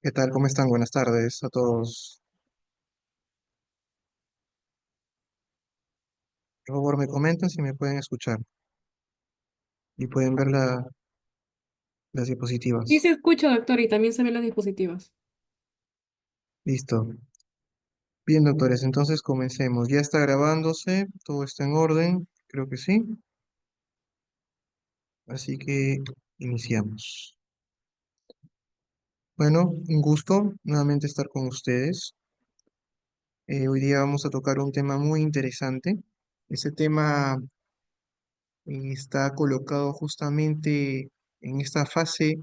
¿Qué tal? ¿Cómo están? Buenas tardes a todos. Por favor, me comentan si me pueden escuchar y pueden ver las Sí diapositivas. se escucha, doctor, y también se ven las dispositivas. Listo. Bien, doctores, entonces comencemos. Ya está grabándose, todo está en orden, creo que sí. Así que iniciamos. Bueno, un gusto nuevamente estar con ustedes. Hoy día vamos a tocar un tema muy interesante. Ese tema está colocado justamente en esta fase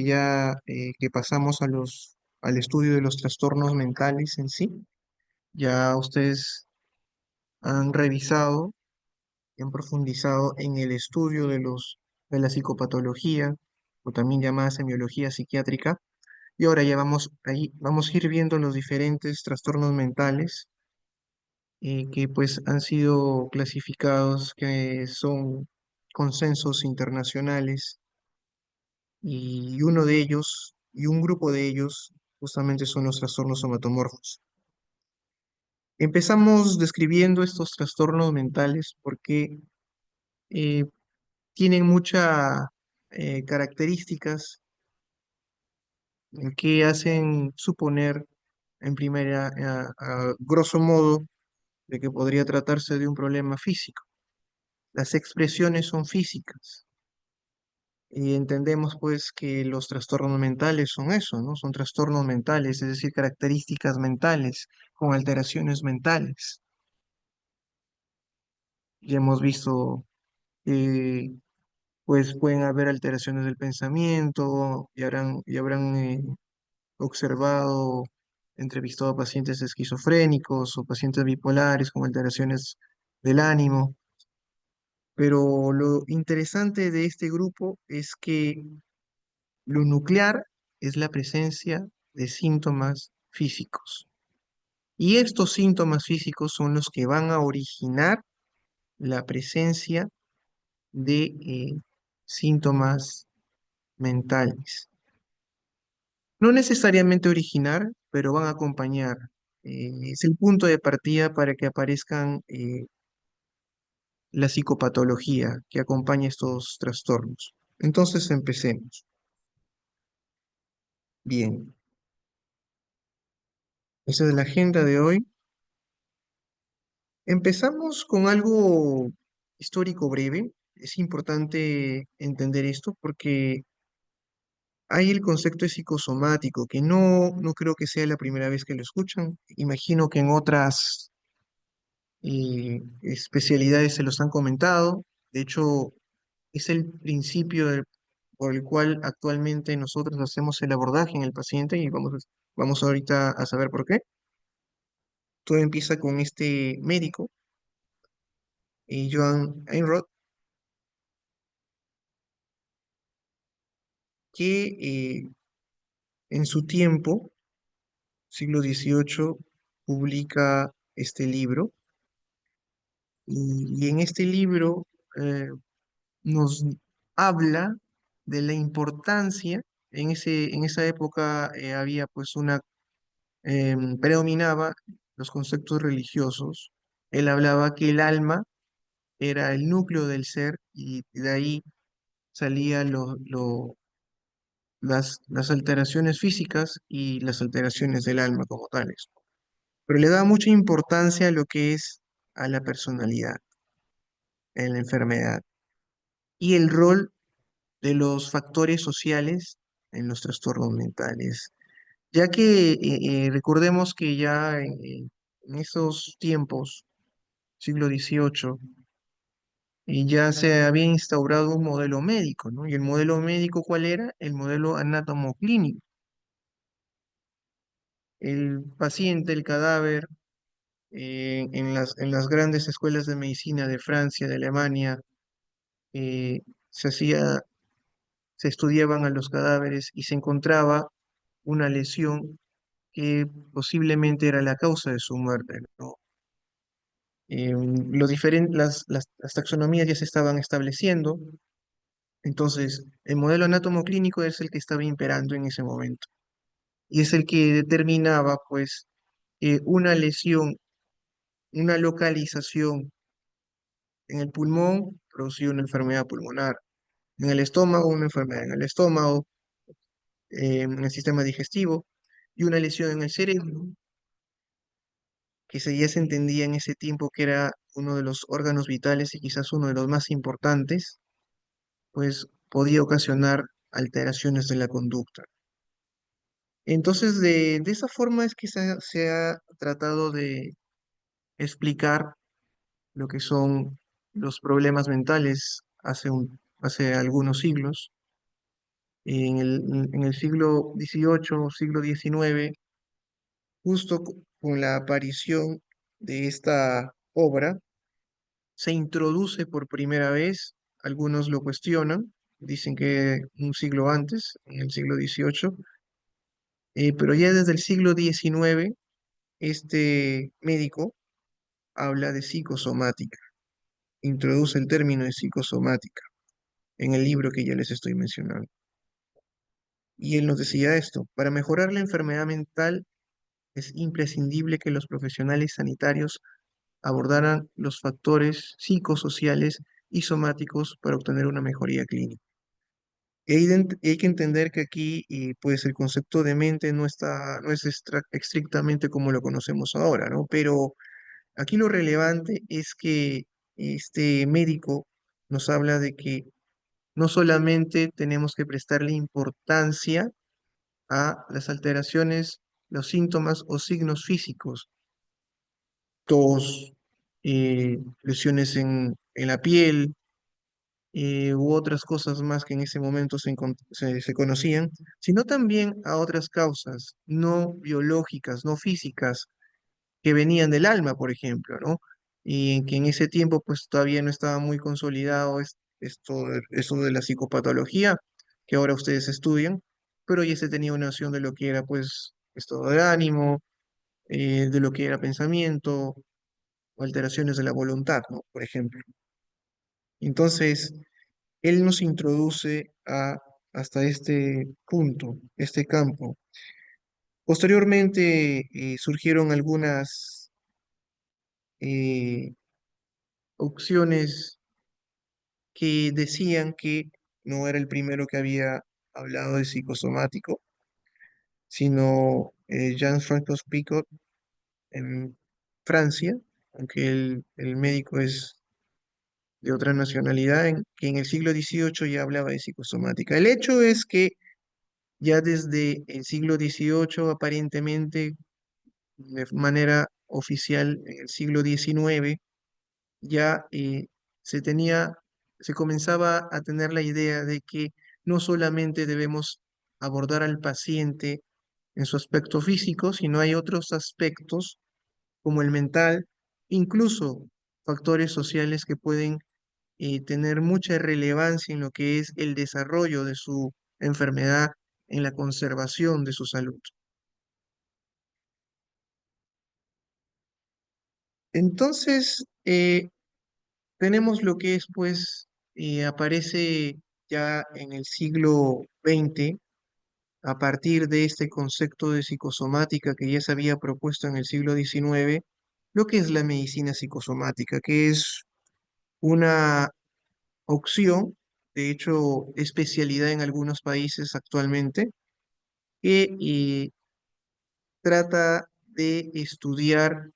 ya que pasamos al estudio de los trastornos mentales en sí. Ya ustedes han revisado y han profundizado en el estudio de la psicopatología, o también llamada semiología psiquiátrica, y ahora ya vamos a ir viendo los diferentes trastornos mentales que pues han sido clasificados, que son consensos internacionales y uno de ellos, y un grupo de ellos, justamente son los trastornos somatomorfos. Empezamos describiendo estos trastornos mentales porque eh, tienen muchas características que hacen suponer, en primera, a grosso modo, de que podría tratarse de un problema físico. Las expresiones son físicas. Y entendemos pues que los trastornos mentales son eso, ¿no? Son trastornos mentales, es decir, características mentales, con alteraciones mentales. Ya hemos visto que pues pueden haber alteraciones del pensamiento y habrán observado, entrevistado a pacientes esquizofrénicos o pacientes bipolares con alteraciones del ánimo. Pero lo interesante de este grupo es que lo nuclear es la presencia de síntomas físicos. Y estos síntomas físicos son los que van a originar la presencia de síntomas mentales. No necesariamente originar, pero van a acompañar. Es el punto de partida para que aparezcan la psicopatología que acompaña estos trastornos. Entonces empecemos. Bien, esa es la agenda de hoy. Empezamos con algo histórico breve. Es importante entender esto porque hay el concepto de psicosomático, que no creo que sea la primera vez que lo escuchan. Imagino que en otras especialidades se los han comentado. De hecho, es el principio por el cual actualmente nosotros hacemos el abordaje en el paciente y vamos ahorita a saber por qué. Todo empieza con este médico, Joan Einrod, que en su tiempo, siglo XVIII, publica este libro y en este libro nos habla de la importancia, en esa época había pues predominaba los conceptos religiosos. Él hablaba que el alma era el núcleo del ser y de ahí salían las alteraciones físicas y las alteraciones del alma como tales. Pero le daba mucha importancia a lo que es a la personalidad en la enfermedad y el rol de los factores sociales en los trastornos mentales, ya que recordemos que ya en esos tiempos, siglo XVIII, y ya se había instaurado un modelo médico, ¿no? ¿Y el modelo médico cuál era? El modelo anatomoclínico. El paciente, el cadáver, en las grandes escuelas de medicina de Francia, de Alemania, eh, se hacía, se estudiaban a los cadáveres y se encontraba una lesión que posiblemente era la causa de su muerte, ¿no? Las taxonomías ya se estaban estableciendo, Entonces, el modelo anátomo-clínico es el que estaba imperando en ese momento y es el que determinaba, pues, una lesión, una localización en el pulmón producía una enfermedad pulmonar, en el estómago una enfermedad en el estómago, en el sistema digestivo y una lesión en el cerebro, que ya se entendía en ese tiempo que era uno de los órganos vitales y quizás uno de los más importantes, pues podía ocasionar alteraciones de la conducta. Entonces, de esa forma es que se ha tratado de explicar lo que son los problemas mentales hace algunos siglos. En el siglo XVIII, siglo XIX, justo con la aparición de esta obra, se introduce por primera vez, algunos lo cuestionan, dicen que un siglo antes, en el siglo XVIII, pero ya desde el siglo XIX, este médico habla de psicosomática, introduce el término de psicosomática en el libro que ya les estoy mencionando. Y él nos decía esto: para mejorar la enfermedad mental es imprescindible que los profesionales sanitarios abordaran los factores psicosociales y somáticos para obtener una mejoría clínica. Hay que entender que aquí, pues el concepto de mente no es estrictamente como lo conocemos ahora, ¿no? Pero aquí lo relevante es que este médico nos habla de que no solamente tenemos que prestarle importancia a las alteraciones, los síntomas o signos físicos, tos, lesiones en la piel, u otras cosas más que en ese momento se conocían, sino también a otras causas no biológicas, no físicas, que venían del alma, por ejemplo, ¿no? Y en que en ese tiempo pues todavía no estaba muy consolidado esto de la psicopatología, que ahora ustedes estudian, pero ya se tenía una noción de lo que era pues estado de ánimo, de lo que era pensamiento o alteraciones de la voluntad, ¿no? Por ejemplo. Entonces, él nos introduce hasta este punto, este campo. Posteriormente surgieron algunas eh, opciones que decían que no era el primero que había hablado de psicosomático, sino Jean-François Picot en Francia, aunque el médico es de otra nacionalidad, que en el siglo XVIII ya hablaba de psicosomática. El hecho es que ya desde el siglo XVIII, aparentemente, de manera oficial, en el siglo XIX, ya se comenzaba a tener la idea de que no solamente debemos abordar al paciente en su aspecto físico, sino hay otros aspectos como el mental, incluso factores sociales que pueden tener mucha relevancia en lo que es el desarrollo de su enfermedad, en la conservación de su salud. Entonces, tenemos lo que es, pues, aparece ya en el siglo XX, a partir de este concepto de psicosomática que ya se había propuesto en el siglo XIX, lo que es la medicina psicosomática, que es una opción, de hecho, especialidad en algunos países actualmente, que trata de estudiar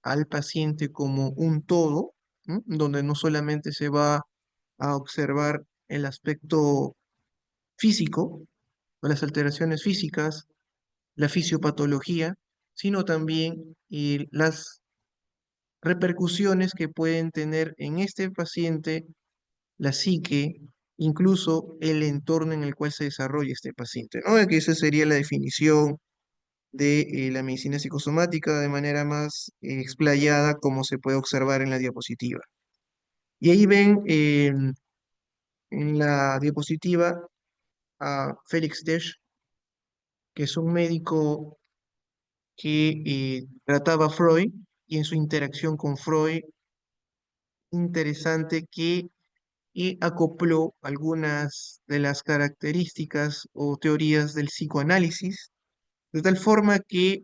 al paciente como un todo, ¿m? Donde no solamente se va a observar el aspecto físico o las alteraciones físicas, la fisiopatología, sino también las repercusiones que pueden tener en este paciente la psique, incluso el entorno en el cual se desarrolla este paciente, ¿no? Que esa sería la definición de la medicina psicosomática de manera más explayada, como se puede observar en la diapositiva. Y ahí ven en la diapositiva a Félix Desch, que es un médico que trataba a Freud, y en su interacción con Freud, interesante que y acopló algunas de las características o teorías del psicoanálisis, de tal forma que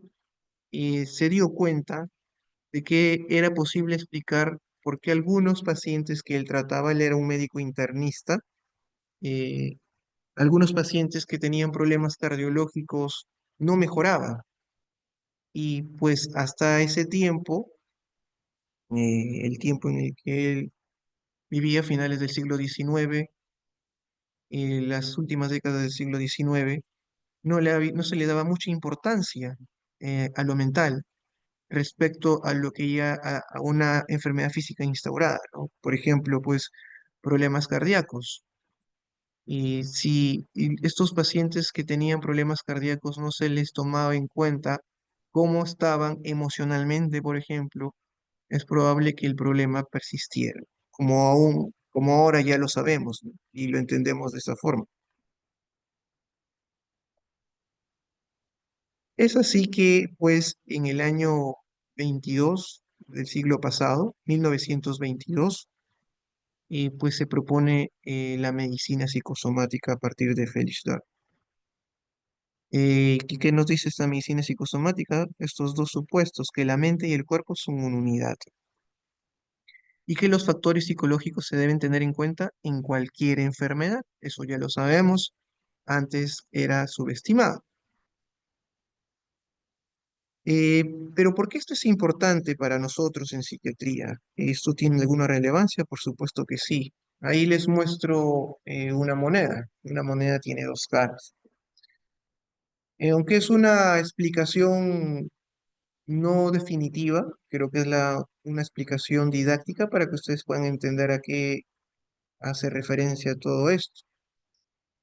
se dio cuenta de que era posible explicar por qué algunos pacientes que él trataba, él era un médico internista, eh, algunos pacientes que tenían problemas cardiológicos no mejoraban. Y pues hasta ese tiempo, el tiempo en el que él vivía, a finales del siglo XIX, las últimas décadas del siglo XIX, no se le daba mucha importancia a lo mental respecto a lo que ya a una enfermedad física instaurada, ¿no? Por ejemplo, pues problemas cardíacos. Y si estos pacientes que tenían problemas cardíacos no se les tomaba en cuenta cómo estaban emocionalmente, por ejemplo, es probable que el problema persistiera, como ahora ya lo sabemos, ¿no? Y lo entendemos de esa forma. Es así que, pues, en el año 22 del siglo pasado, 1922, pues se propone la medicina psicosomática a partir de Felix Dart. ¿Y qué nos dice esta medicina psicosomática? Estos dos supuestos, que la mente y el cuerpo son una unidad y que los factores psicológicos se deben tener en cuenta en cualquier enfermedad. Eso ya lo sabemos, antes era subestimado. Eh, pero ¿por qué esto es importante para nosotros en psiquiatría? ¿Esto tiene alguna relevancia? Por supuesto que sí. Ahí les muestro una moneda. Una moneda tiene dos caras. Aunque es una explicación no definitiva, creo que es una explicación didáctica para que ustedes puedan entender a qué hace referencia todo esto.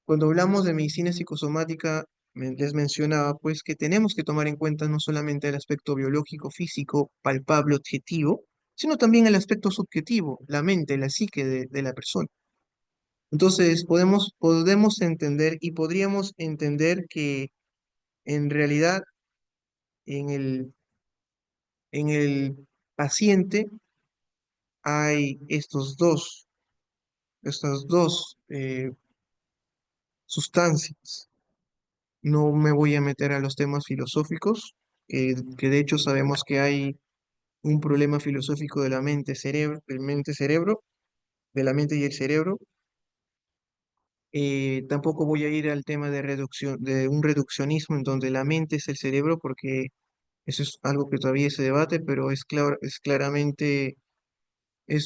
Cuando hablamos de medicina psicosomática, les mencionaba pues que tenemos que tomar en cuenta no solamente el aspecto biológico, físico, palpable, objetivo, sino también el aspecto subjetivo, la mente, la psique de la persona. Entonces, podemos entender y podríamos entender que en realidad en el paciente hay estas dos sustancias. No me voy a meter a los temas filosóficos, que de hecho sabemos que hay un problema filosófico de la mente-cerebro, de la mente y el cerebro. Tampoco voy a ir al tema de un reduccionismo en donde la mente es el cerebro, porque eso es algo que todavía se debate, pero es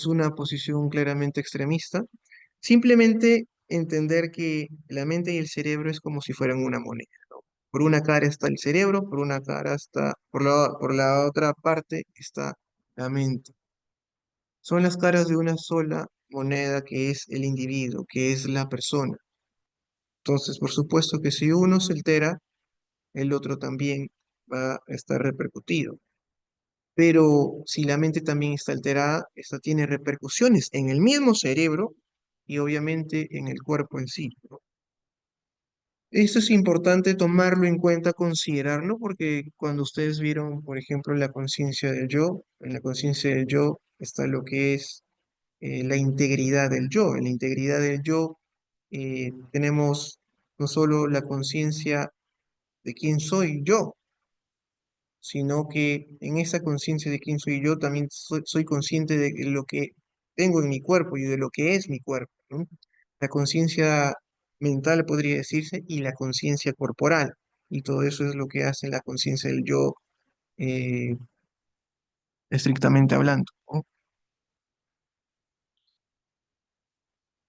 una posición claramente extremista. Simplemente entender que la mente y el cerebro es como si fueran una moneda, ¿no? Por una cara está el cerebro, por la otra parte está la mente. Son las caras de una sola moneda que es el individuo, que es la persona. Entonces, por supuesto que si uno se altera, el otro también va a estar repercutido. Pero si la mente también está alterada, esta tiene repercusiones en el mismo cerebro y obviamente en el cuerpo en sí, ¿no? Esto es importante tomarlo en cuenta, considerarlo, porque cuando ustedes vieron, por ejemplo, la conciencia del yo, en la conciencia del yo está lo que es la integridad del yo. En la integridad del yo tenemos no solo la conciencia de quién soy yo, sino que en esa conciencia de quién soy yo también soy consciente de lo que tengo en mi cuerpo y de lo que es mi cuerpo, ¿no? La conciencia mental podría decirse y la conciencia corporal, y todo eso es lo que hace la conciencia del yo eh, estrictamente hablando, ¿no?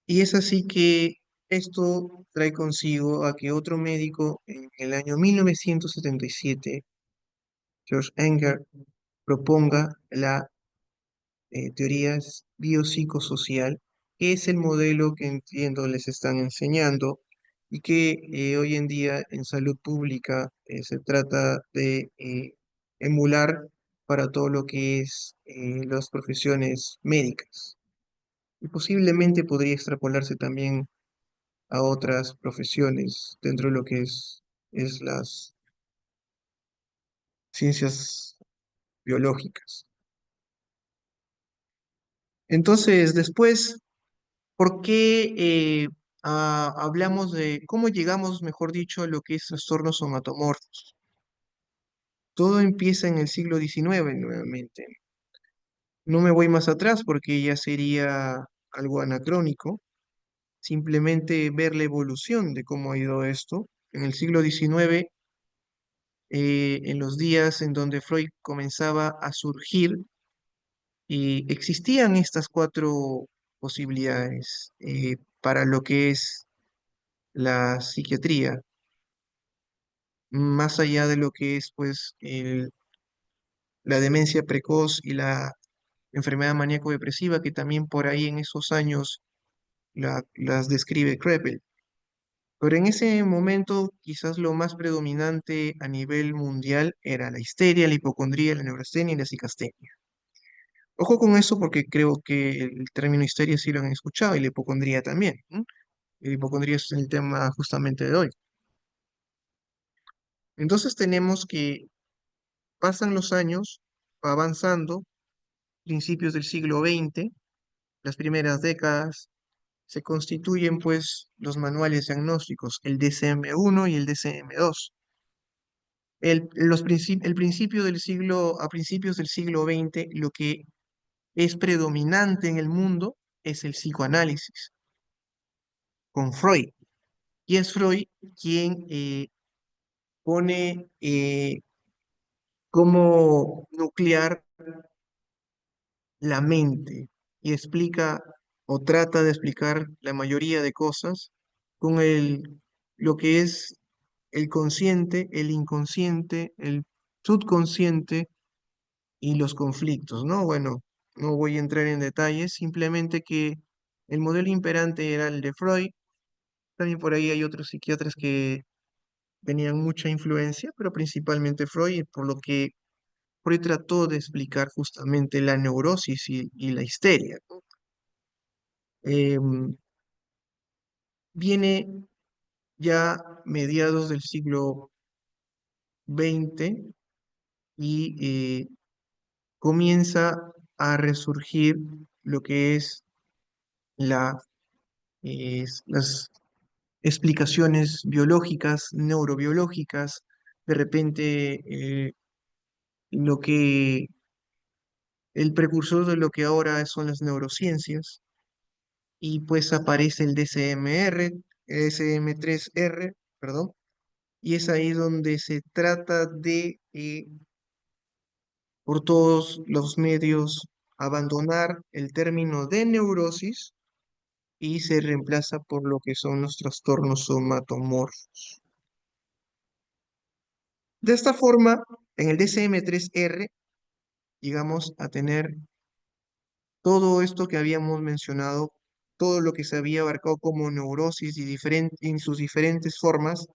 Y es así que esto trae consigo a que otro médico en el año 1977, George Enger, proponga la teorías biopsicosocial, que es el modelo que entiendo les están enseñando y que hoy en día en salud pública se trata de emular para todo lo que es las profesiones médicas. Y posiblemente podría extrapolarse también a otras profesiones dentro de lo que es las ciencias biológicas. Entonces, después ¿Por qué hablamos de cómo llegamos, mejor dicho, a lo que es trastornos somatomorfos? Todo empieza en el siglo XIX nuevamente. No me voy más atrás porque ya sería algo anacrónico. Simplemente ver la evolución de cómo ha ido esto. En el siglo XIX, en los días en donde Freud comenzaba a surgir, existían estas cuatro posibilidades para lo que es la psiquiatría, más allá de lo que es pues la demencia precoz y la enfermedad maníaco-depresiva, que también por ahí en esos años las describe Krepel. Pero en ese momento quizás lo más predominante a nivel mundial era la histeria, la hipocondría, la neurastenia y la psicastenia. Ojo con eso porque creo que el término histeria sí lo han escuchado y la hipocondría también. ¿No? La hipocondría es el tema justamente de hoy. Entonces tenemos que pasan los años, va avanzando, principios del siglo XX, las primeras décadas, se constituyen pues los manuales diagnósticos, el DSM-1 y el DSM-2. El principio del siglo, a principios del siglo XX, lo que es predominante en el mundo es el psicoanálisis, con Freud. Y es Freud quien pone como nuclear la mente y explica o trata de explicar la mayoría de cosas con lo que es el consciente, el inconsciente, el subconsciente y los conflictos, ¿no? Bueno, no voy a entrar en detalles, simplemente que el modelo imperante era el de Freud. También por ahí hay otros psiquiatras que tenían mucha influencia, pero principalmente Freud, por lo que Freud trató de explicar justamente la neurosis y la histeria, ¿no? Viene ya mediados del siglo XX y comienza a resurgir lo que es las explicaciones biológicas, neurobiológicas, de repente lo que el precursor de lo que ahora son las neurociencias, y pues aparece el DSM-R, DSM-3R, perdón, y es ahí donde se trata de, por todos los medios, abandonar el término de neurosis y se reemplaza por lo que son los trastornos somatomorfos. De esta forma, en el DSM-3R llegamos a tener todo esto que habíamos mencionado, todo lo que se había abarcado como neurosis y en sus diferentes formas,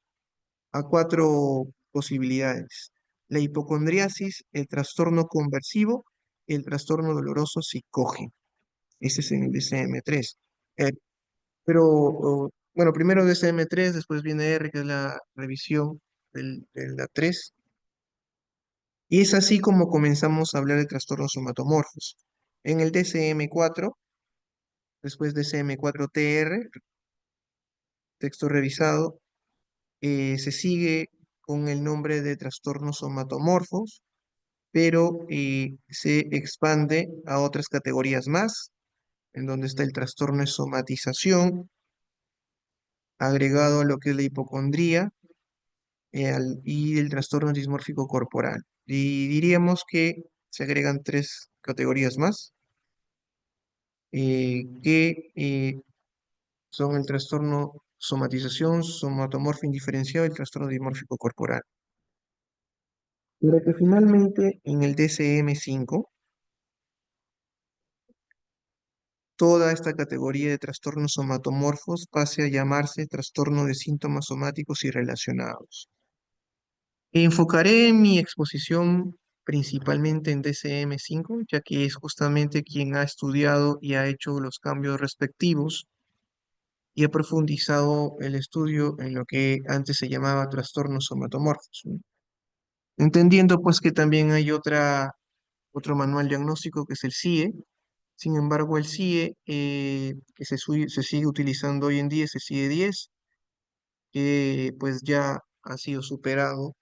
a cuatro posibilidades: la hipocondriasis, el trastorno conversivo, el trastorno doloroso psicógeno. Ese es en el DSM-3. Eh, bueno, primero DSM-3, después viene R, que es la revisión de la 3. Y es así como comenzamos a hablar de trastornos somatomorfos. En el DSM-4, después DSM-4-TR, texto revisado, se sigue con el nombre de trastornos somatomorfos, pero se expande a otras categorías más, en donde está el trastorno de somatización, agregado a lo que es la hipocondría y el trastorno dismórfico corporal. Y diríamos que se agregan tres categorías más, que son el trastorno somatización, somatomorfo indiferenciado y el trastorno dimórfico corporal. Pero que finalmente en el DSM-5, toda esta categoría de trastornos somatomorfos pase a llamarse trastorno de síntomas somáticos y relacionados. Enfocaré mi exposición principalmente en DSM-5, ya que es justamente quien ha estudiado y ha hecho los cambios respectivos y ha profundizado el estudio en lo que antes se llamaba trastornos somatomorfos, ¿no? Entendiendo pues que también hay otro manual diagnóstico que es el CIE, Sin embargo, el CIE, que se sigue utilizando hoy en día, ese CIE 10, que pues ya ha sido superado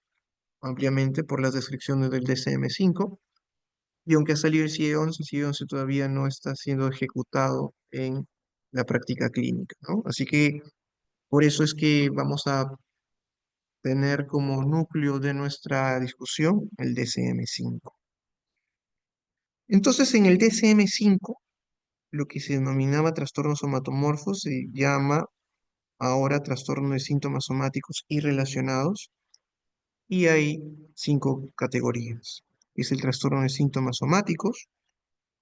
ampliamente por las descripciones del DCM-5, y aunque ha salido el CIE 11 todavía no está siendo ejecutado en la práctica clínica, ¿no? Así que por eso es que vamos a tener como núcleo de nuestra discusión el DCM-5. Entonces, en el DCM-5, lo que se denominaba trastornos somatomorfos se llama ahora trastorno de síntomas somáticos y relacionados, y hay cinco categorías. Es el trastorno de síntomas somáticos,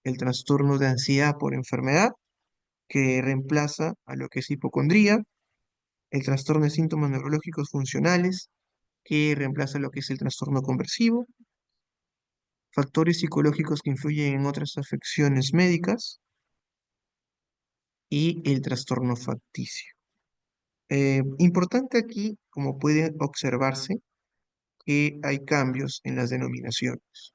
el trastorno de ansiedad por enfermedad, que reemplaza a lo que es hipocondría, el trastorno de síntomas neurológicos funcionales, que reemplaza lo que es el trastorno conversivo, factores psicológicos que influyen en otras afecciones médicas y el trastorno facticio. Importante aquí, como puede observarse, que hay cambios en las denominaciones.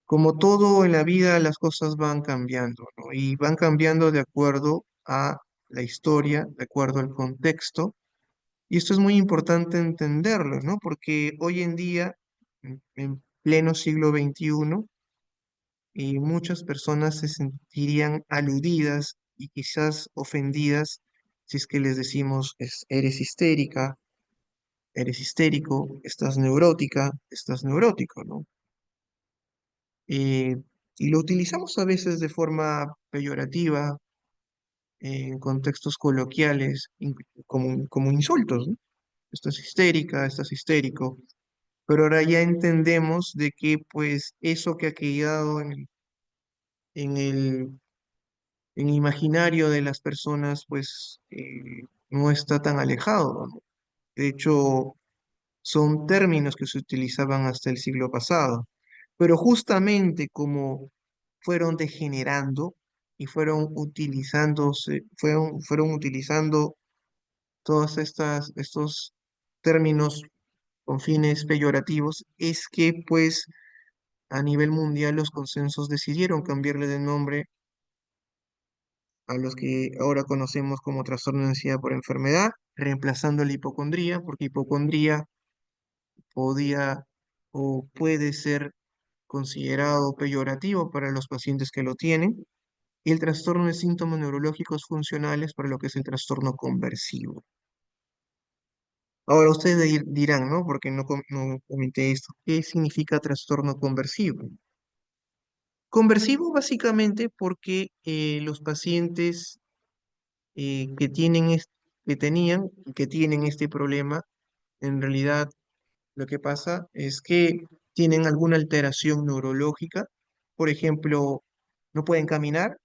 Como todo en la vida, las cosas van cambiando, ¿no? Y van cambiando de acuerdo a la historia, de acuerdo al contexto. Y esto es muy importante entenderlo, ¿no? Porque hoy en día, en pleno siglo XXI, y muchas personas se sentirían aludidas y quizás ofendidas si es que les decimos, eres histérica, eres histérico, estás neurótica, estás neurótico, ¿no? Eh, y lo utilizamos a veces de forma peyorativa, en contextos coloquiales, como insultos, ¿no? Estás histérica, estás histérico, pero ahora ya entendemos de que pues eso que ha quedado en el en el imaginario de las personas, pues no está tan alejado, ¿no? De hecho, son términos que se utilizaban hasta el siglo pasado, pero justamente como fueron degenerando y fueron utilizando estos términos con fines peyorativos, es que pues a nivel mundial los consensos decidieron cambiarle de nombre a los que ahora conocemos como trastorno de ansiedad por enfermedad, reemplazando la hipocondría, porque hipocondría podía o puede ser considerado peyorativo para los pacientes que lo tienen, y el trastorno de síntomas neurológicos funcionales para lo que es el trastorno conversivo. Ahora ustedes dirán, ¿no? Porque no comenté esto. ¿Qué significa trastorno conversivo? Conversivo básicamente porque los pacientes que que tenían y que tienen este problema, en realidad lo que pasa es que tienen alguna alteración neurológica. Por ejemplo, no pueden caminar,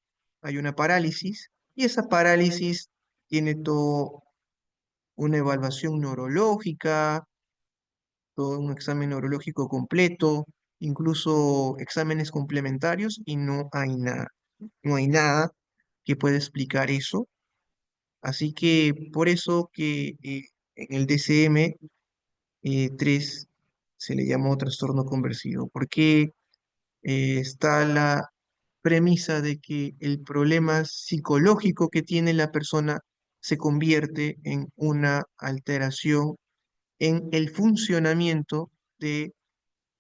hay una parálisis, y esa parálisis tiene toda una evaluación neurológica, todo un examen neurológico completo, incluso exámenes complementarios, y no hay nada. No hay nada que pueda explicar eso. Así que por eso que en el DCM 3 se le llamó trastorno conversivo, porque está la premisa de que el problema psicológico que tiene la persona se convierte en una alteración en el funcionamiento de,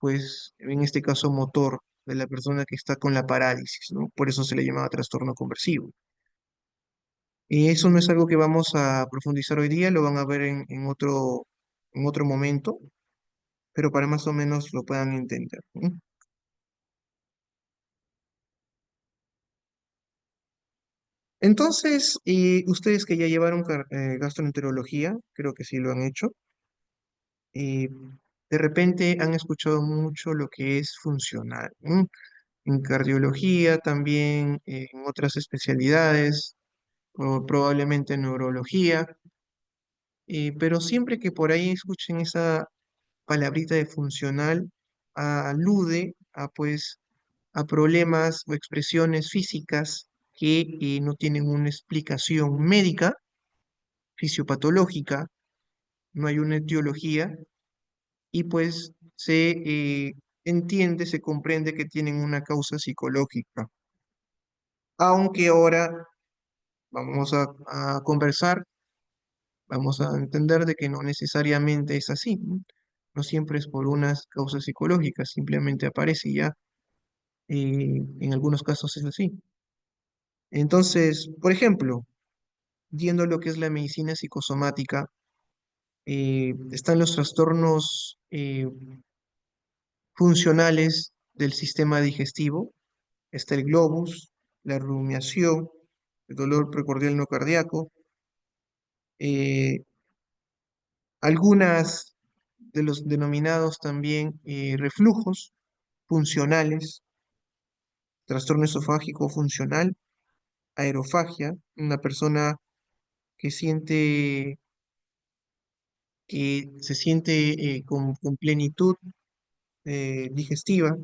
pues, en este caso, motor de la persona que está con la parálisis, ¿no? Por eso se le llamaba trastorno conversivo. Y eso no es algo que vamos a profundizar hoy día, lo van a ver en otro momento, pero para más o menos lo puedan entender, ¿no? Entonces, ustedes que ya llevaron gastroenterología, creo que sí lo han hecho, eh, de repente han escuchado mucho lo que es funcional, ¿no? En cardiología, también en otras especialidades, o probablemente en neurología, pero siempre que por ahí escuchen esa palabrita de funcional, alude a pues a problemas o expresiones físicas que no tienen una explicación médica, fisiopatológica, no hay una etiología y pues se entiende, se comprende que tienen una causa psicológica. aunque ahora vamos a conversar, vamos a entender de que no necesariamente es así, ¿no? No siempre es por unas causas psicológicas, simplemente aparece y ya, en algunos casos es así. Entonces, por ejemplo, viendo lo que es la medicina psicosomática, están los trastornos funcionales del sistema digestivo, está el globus, la rumiación, el dolor precordial no cardíaco, eh, algunas de los denominados también reflujos funcionales, trastorno esofágico funcional, aerofagia, una persona que siente que se siente con plenitud digestiva,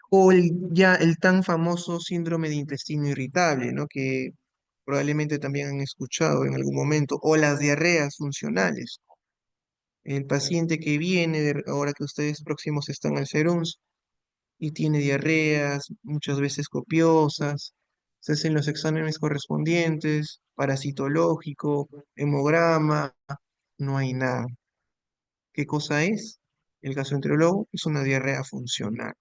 o ya el tan famoso síndrome de intestino irritable, ¿no? Que probablemente también han escuchado en algún momento, o las diarreas funcionales. El paciente que viene, ahora que ustedes próximos están al SERUMS, y tiene diarreas, muchas veces copiosas, se hacen los exámenes correspondientes, parasitológico, hemograma, no hay nada. ¿Qué cosa es? El gastroenterólogo es una diarrea funcional.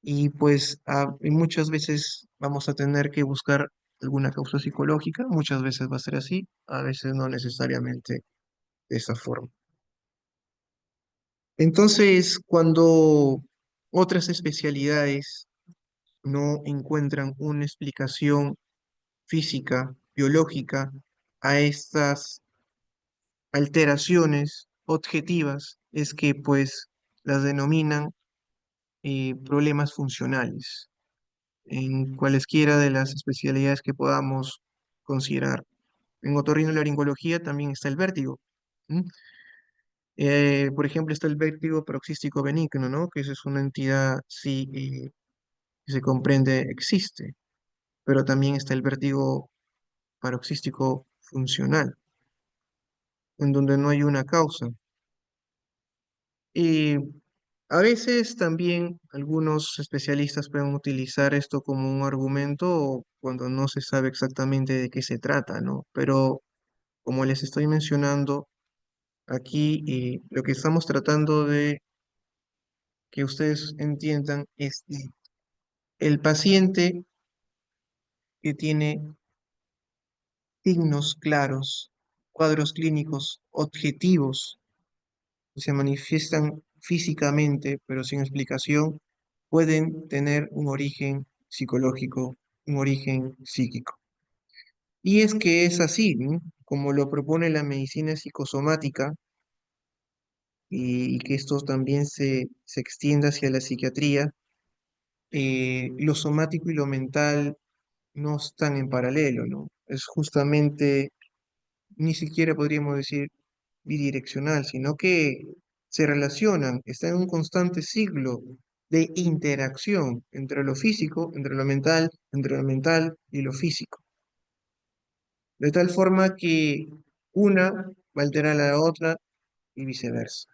Y pues y muchas veces vamos a tener que buscar alguna causa psicológica, muchas veces va a ser así, a veces no necesariamente de esa forma. Entonces, cuando otras especialidades no encuentran una explicación física, biológica a estas alteraciones objetivas, es que pues las denominan problemas funcionales en cualesquiera de las especialidades que podamos considerar. En otorrinolaringología también está el vértigo. ¿M? Por ejemplo, está el vértigo paroxístico benigno, ¿no? Que esa es una entidad, sí, que se comprende, existe, pero también está el vértigo paroxístico funcional, en donde no hay una causa. Y a veces también algunos especialistas pueden utilizar esto como un argumento cuando no se sabe exactamente de qué se trata, ¿no? Pero como les estoy mencionando, aquí lo que estamos tratando de que ustedes entiendan es que el paciente que tiene signos claros, cuadros clínicos objetivos, que se manifiestan físicamente, pero sin explicación, pueden tener un origen psicológico, un origen psíquico. Y es que es así, ¿no? Como lo propone la medicina psicosomática, y que esto también se extienda hacia la psiquiatría, lo somático y lo mental no están en paralelo, ¿no? Es justamente, ni siquiera podríamos decir bidireccional, sino que se relacionan, están en un constante ciclo de interacción entre lo físico, entre lo mental y lo físico, de tal forma que una va a alterar a la otra y viceversa.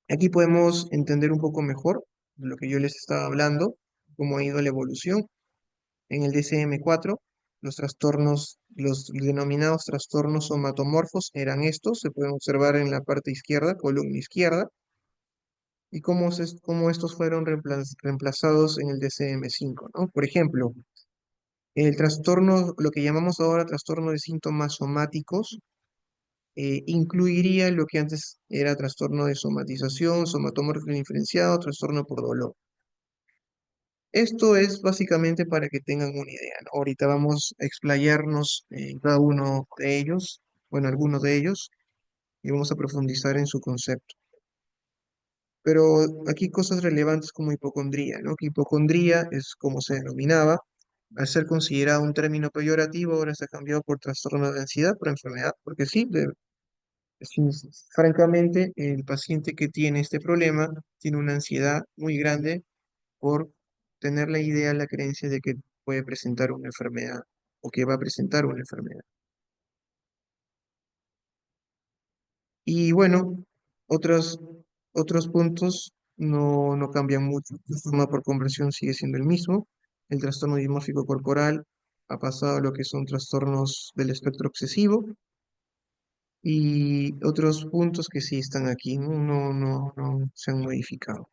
Aquí podemos entender un poco mejor de lo que yo les estaba hablando, cómo ha ido la evolución. En el DCM-4, los denominados trastornos somatomorfos eran estos, se pueden observar en la parte izquierda, columna izquierda, y cómo estos fueron reemplazados en el DCM-5, ¿no? Por ejemplo, el trastorno, lo que llamamos ahora trastorno de síntomas somáticos, incluiría lo que antes era trastorno de somatización, somatomorfo indiferenciado, trastorno por dolor. Esto es básicamente para que tengan una idea, ¿no? Ahorita vamos a explayarnos en cada uno de ellos, bueno, algunos de ellos, y vamos a profundizar en su concepto. Pero aquí cosas relevantes como hipocondría, ¿no? Que hipocondría es como se denominaba, al ser considerado un término peyorativo, ahora se ha cambiado por trastorno de ansiedad, por enfermedad, porque sí, sí, francamente, el paciente que tiene este problema tiene una ansiedad muy grande por tener la idea, la creencia de que puede presentar una enfermedad o que va a presentar una enfermedad. Y bueno, otros puntos. no cambian mucho. Su suma por conversión sigue siendo el mismo. El trastorno dimórfico corporal ha pasado a lo que son trastornos del espectro obsesivo y otros puntos que sí están aquí, no se han modificado.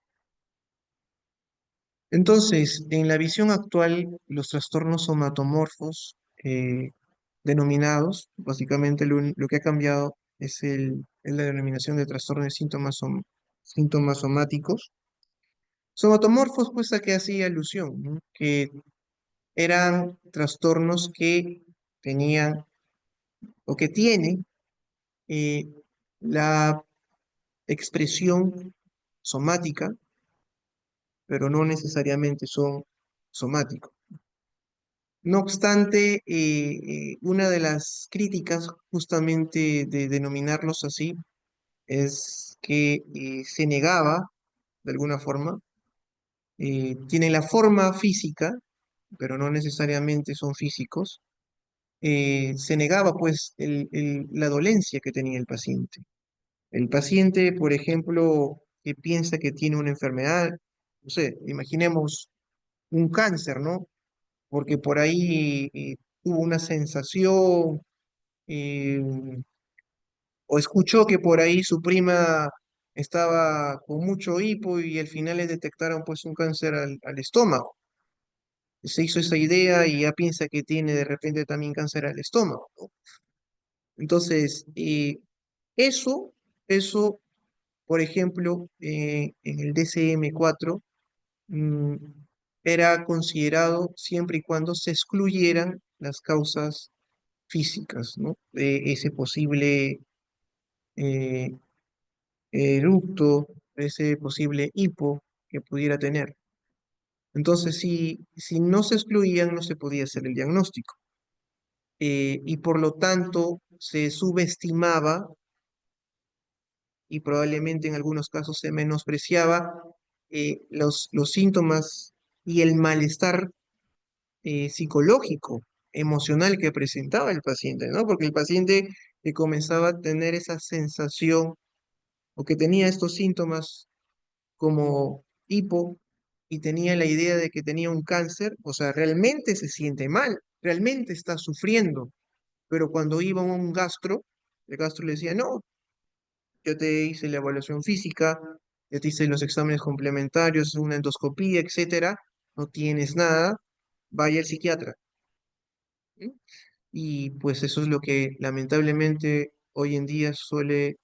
Entonces, en la visión actual, los trastornos somatomorfos denominados, básicamente lo que ha cambiado es la denominación de trastorno de síntomas somáticos. Somatomorfos, pues a qué hacía alusión, ¿no? Que eran trastornos que tenían o que tienen eh, la expresión somática, pero no necesariamente son somáticos. No obstante, una de las críticas justamente de denominarlos así es que se negaba, de alguna forma, tienen la forma física, pero no necesariamente son físicos. Se negaba pues la dolencia que tenía el paciente. El paciente, por ejemplo, que piensa que tiene una enfermedad, no sé, imaginemos un cáncer, ¿no? Porque por ahí tuvo una sensación eh, o escuchó que por ahí su prima estaba con mucho hipo y al final le detectaron pues un cáncer al estómago. Se hizo esa idea y ya piensa que tiene de repente también cáncer al estómago, ¿no? Entonces, eso, eso, por ejemplo, en el DCM-4 mm, era considerado siempre y cuando se excluyeran las causas físicas, ¿no? De ese posible eh, eructo, ese posible hipo que pudiera tener. Entonces, si no se excluían, no se podía hacer el diagnóstico. Y por lo tanto, se subestimaba y probablemente en algunos casos se menospreciaba los síntomas y el malestar psicológico, emocional que presentaba el paciente, ¿no? Porque el paciente que comenzaba a tener esa sensación o que tenía estos síntomas como hipo y tenía la idea de que tenía un cáncer, o sea, realmente se siente mal, realmente está sufriendo, pero cuando iba a un gastro, el gastro le decía, no, yo te hice la evaluación física, ya te hice los exámenes complementarios, una endoscopía, etcétera, no tienes nada, vaya al psiquiatra. ¿Sí? Y pues eso es lo que lamentablemente hoy en día suele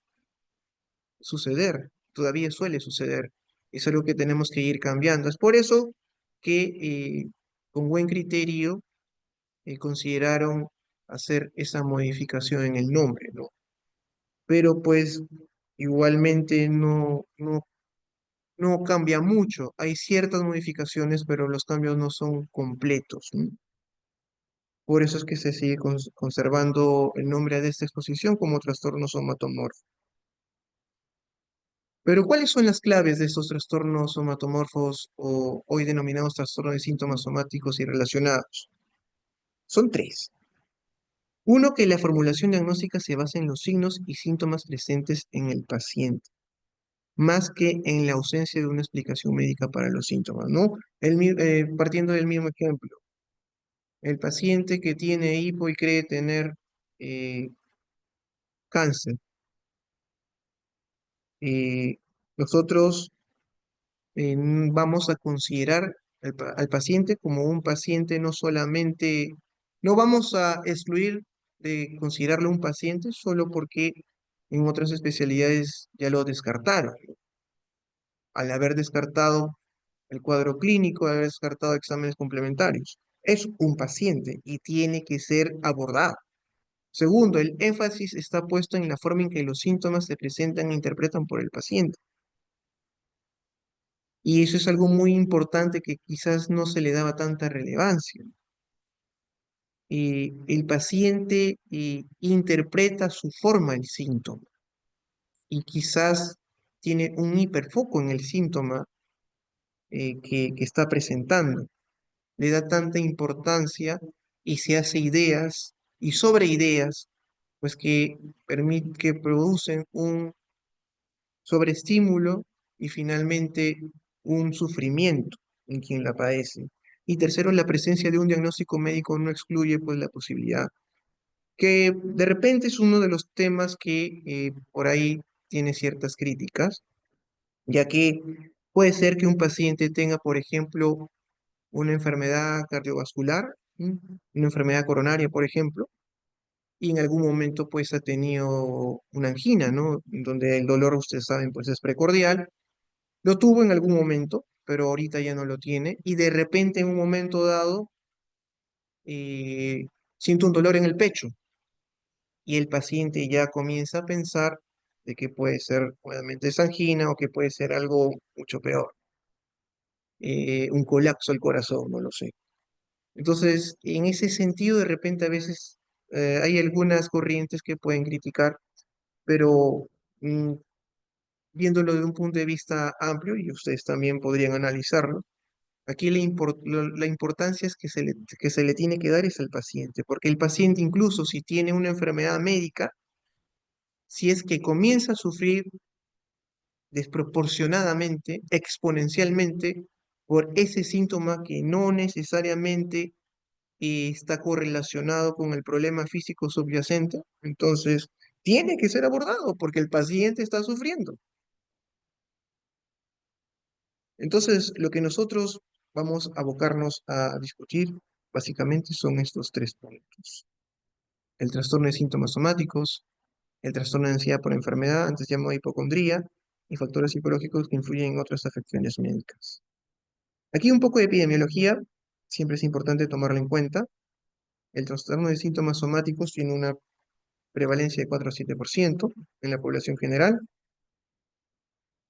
suceder, todavía suele suceder. Es algo que tenemos que ir cambiando. Es por eso que con buen criterio consideraron hacer esa modificación en el nombre, ¿no? Pero pues igualmente no cambia mucho. Hay ciertas modificaciones, pero los cambios no son completos, ¿no? Por eso es que se sigue conservando el nombre de esta exposición como trastorno somatomorfo. Pero ¿cuáles son las claves de estos trastornos somatomorfos o hoy denominados trastornos de síntomas somáticos y relacionados? Son tres. Uno, que la formulación diagnóstica se basa en los signos y síntomas presentes en el paciente, más que en la ausencia de una explicación médica para los síntomas, ¿no? Partiendo del mismo ejemplo, el paciente que tiene hipo y cree tener eh, cáncer, eh, nosotros vamos a considerar al paciente como un paciente no solamente, no vamos a excluir de considerarlo un paciente solo porque en otras especialidades ya lo descartaron. Al haber descartado el cuadro clínico, al haber descartado exámenes complementarios. Es un paciente y tiene que ser abordado. Segundo, el énfasis está puesto en la forma en que los síntomas se presentan e interpretan por el paciente. Y eso es algo muy importante que quizás no se le daba tanta relevancia. El paciente interpreta su forma el síntoma y quizás tiene un hiperfoco en el síntoma que está presentando. Le da tanta importancia y se hace ideas y sobre ideas, pues que producen un sobreestímulo y finalmente un sufrimiento en quien la padece. Y tercero, la presencia de un diagnóstico médico no excluye pues la posibilidad, que de repente es uno de los temas que por ahí tiene ciertas críticas, ya que puede ser que un paciente tenga, por ejemplo, una enfermedad cardiovascular, una enfermedad coronaria, por ejemplo, y en algún momento pues ha tenido una angina, ¿no? Donde el dolor, ustedes saben, pues es precordial. Lo tuvo en algún momento, pero ahorita ya no lo tiene, y de repente en un momento dado eh, siente un dolor en el pecho, y el paciente ya comienza a pensar de que puede ser nuevamente esa angina o que puede ser algo mucho peor, un colapso al corazón, no lo sé. Entonces, en ese sentido, de repente a veces hay algunas corrientes que pueden criticar, pero mm, viéndolo de un punto de vista amplio, y ustedes también podrían analizarlo, aquí la importancia es que se le tiene que dar es al paciente, porque el paciente incluso si tiene una enfermedad médica, si es que comienza a sufrir desproporcionadamente, exponencialmente, por ese síntoma que no necesariamente está correlacionado con el problema físico subyacente, entonces tiene que ser abordado porque el paciente está sufriendo. Entonces, lo que nosotros vamos a abocarnos a discutir básicamente son estos tres puntos. El trastorno de síntomas somáticos, el trastorno de ansiedad por enfermedad, antes llamado hipocondría, y factores psicológicos que influyen en otras afecciones médicas. Aquí un poco de epidemiología, siempre es importante tomarlo en cuenta. El trastorno de síntomas somáticos tiene una prevalencia de 4 a 7% en la población general.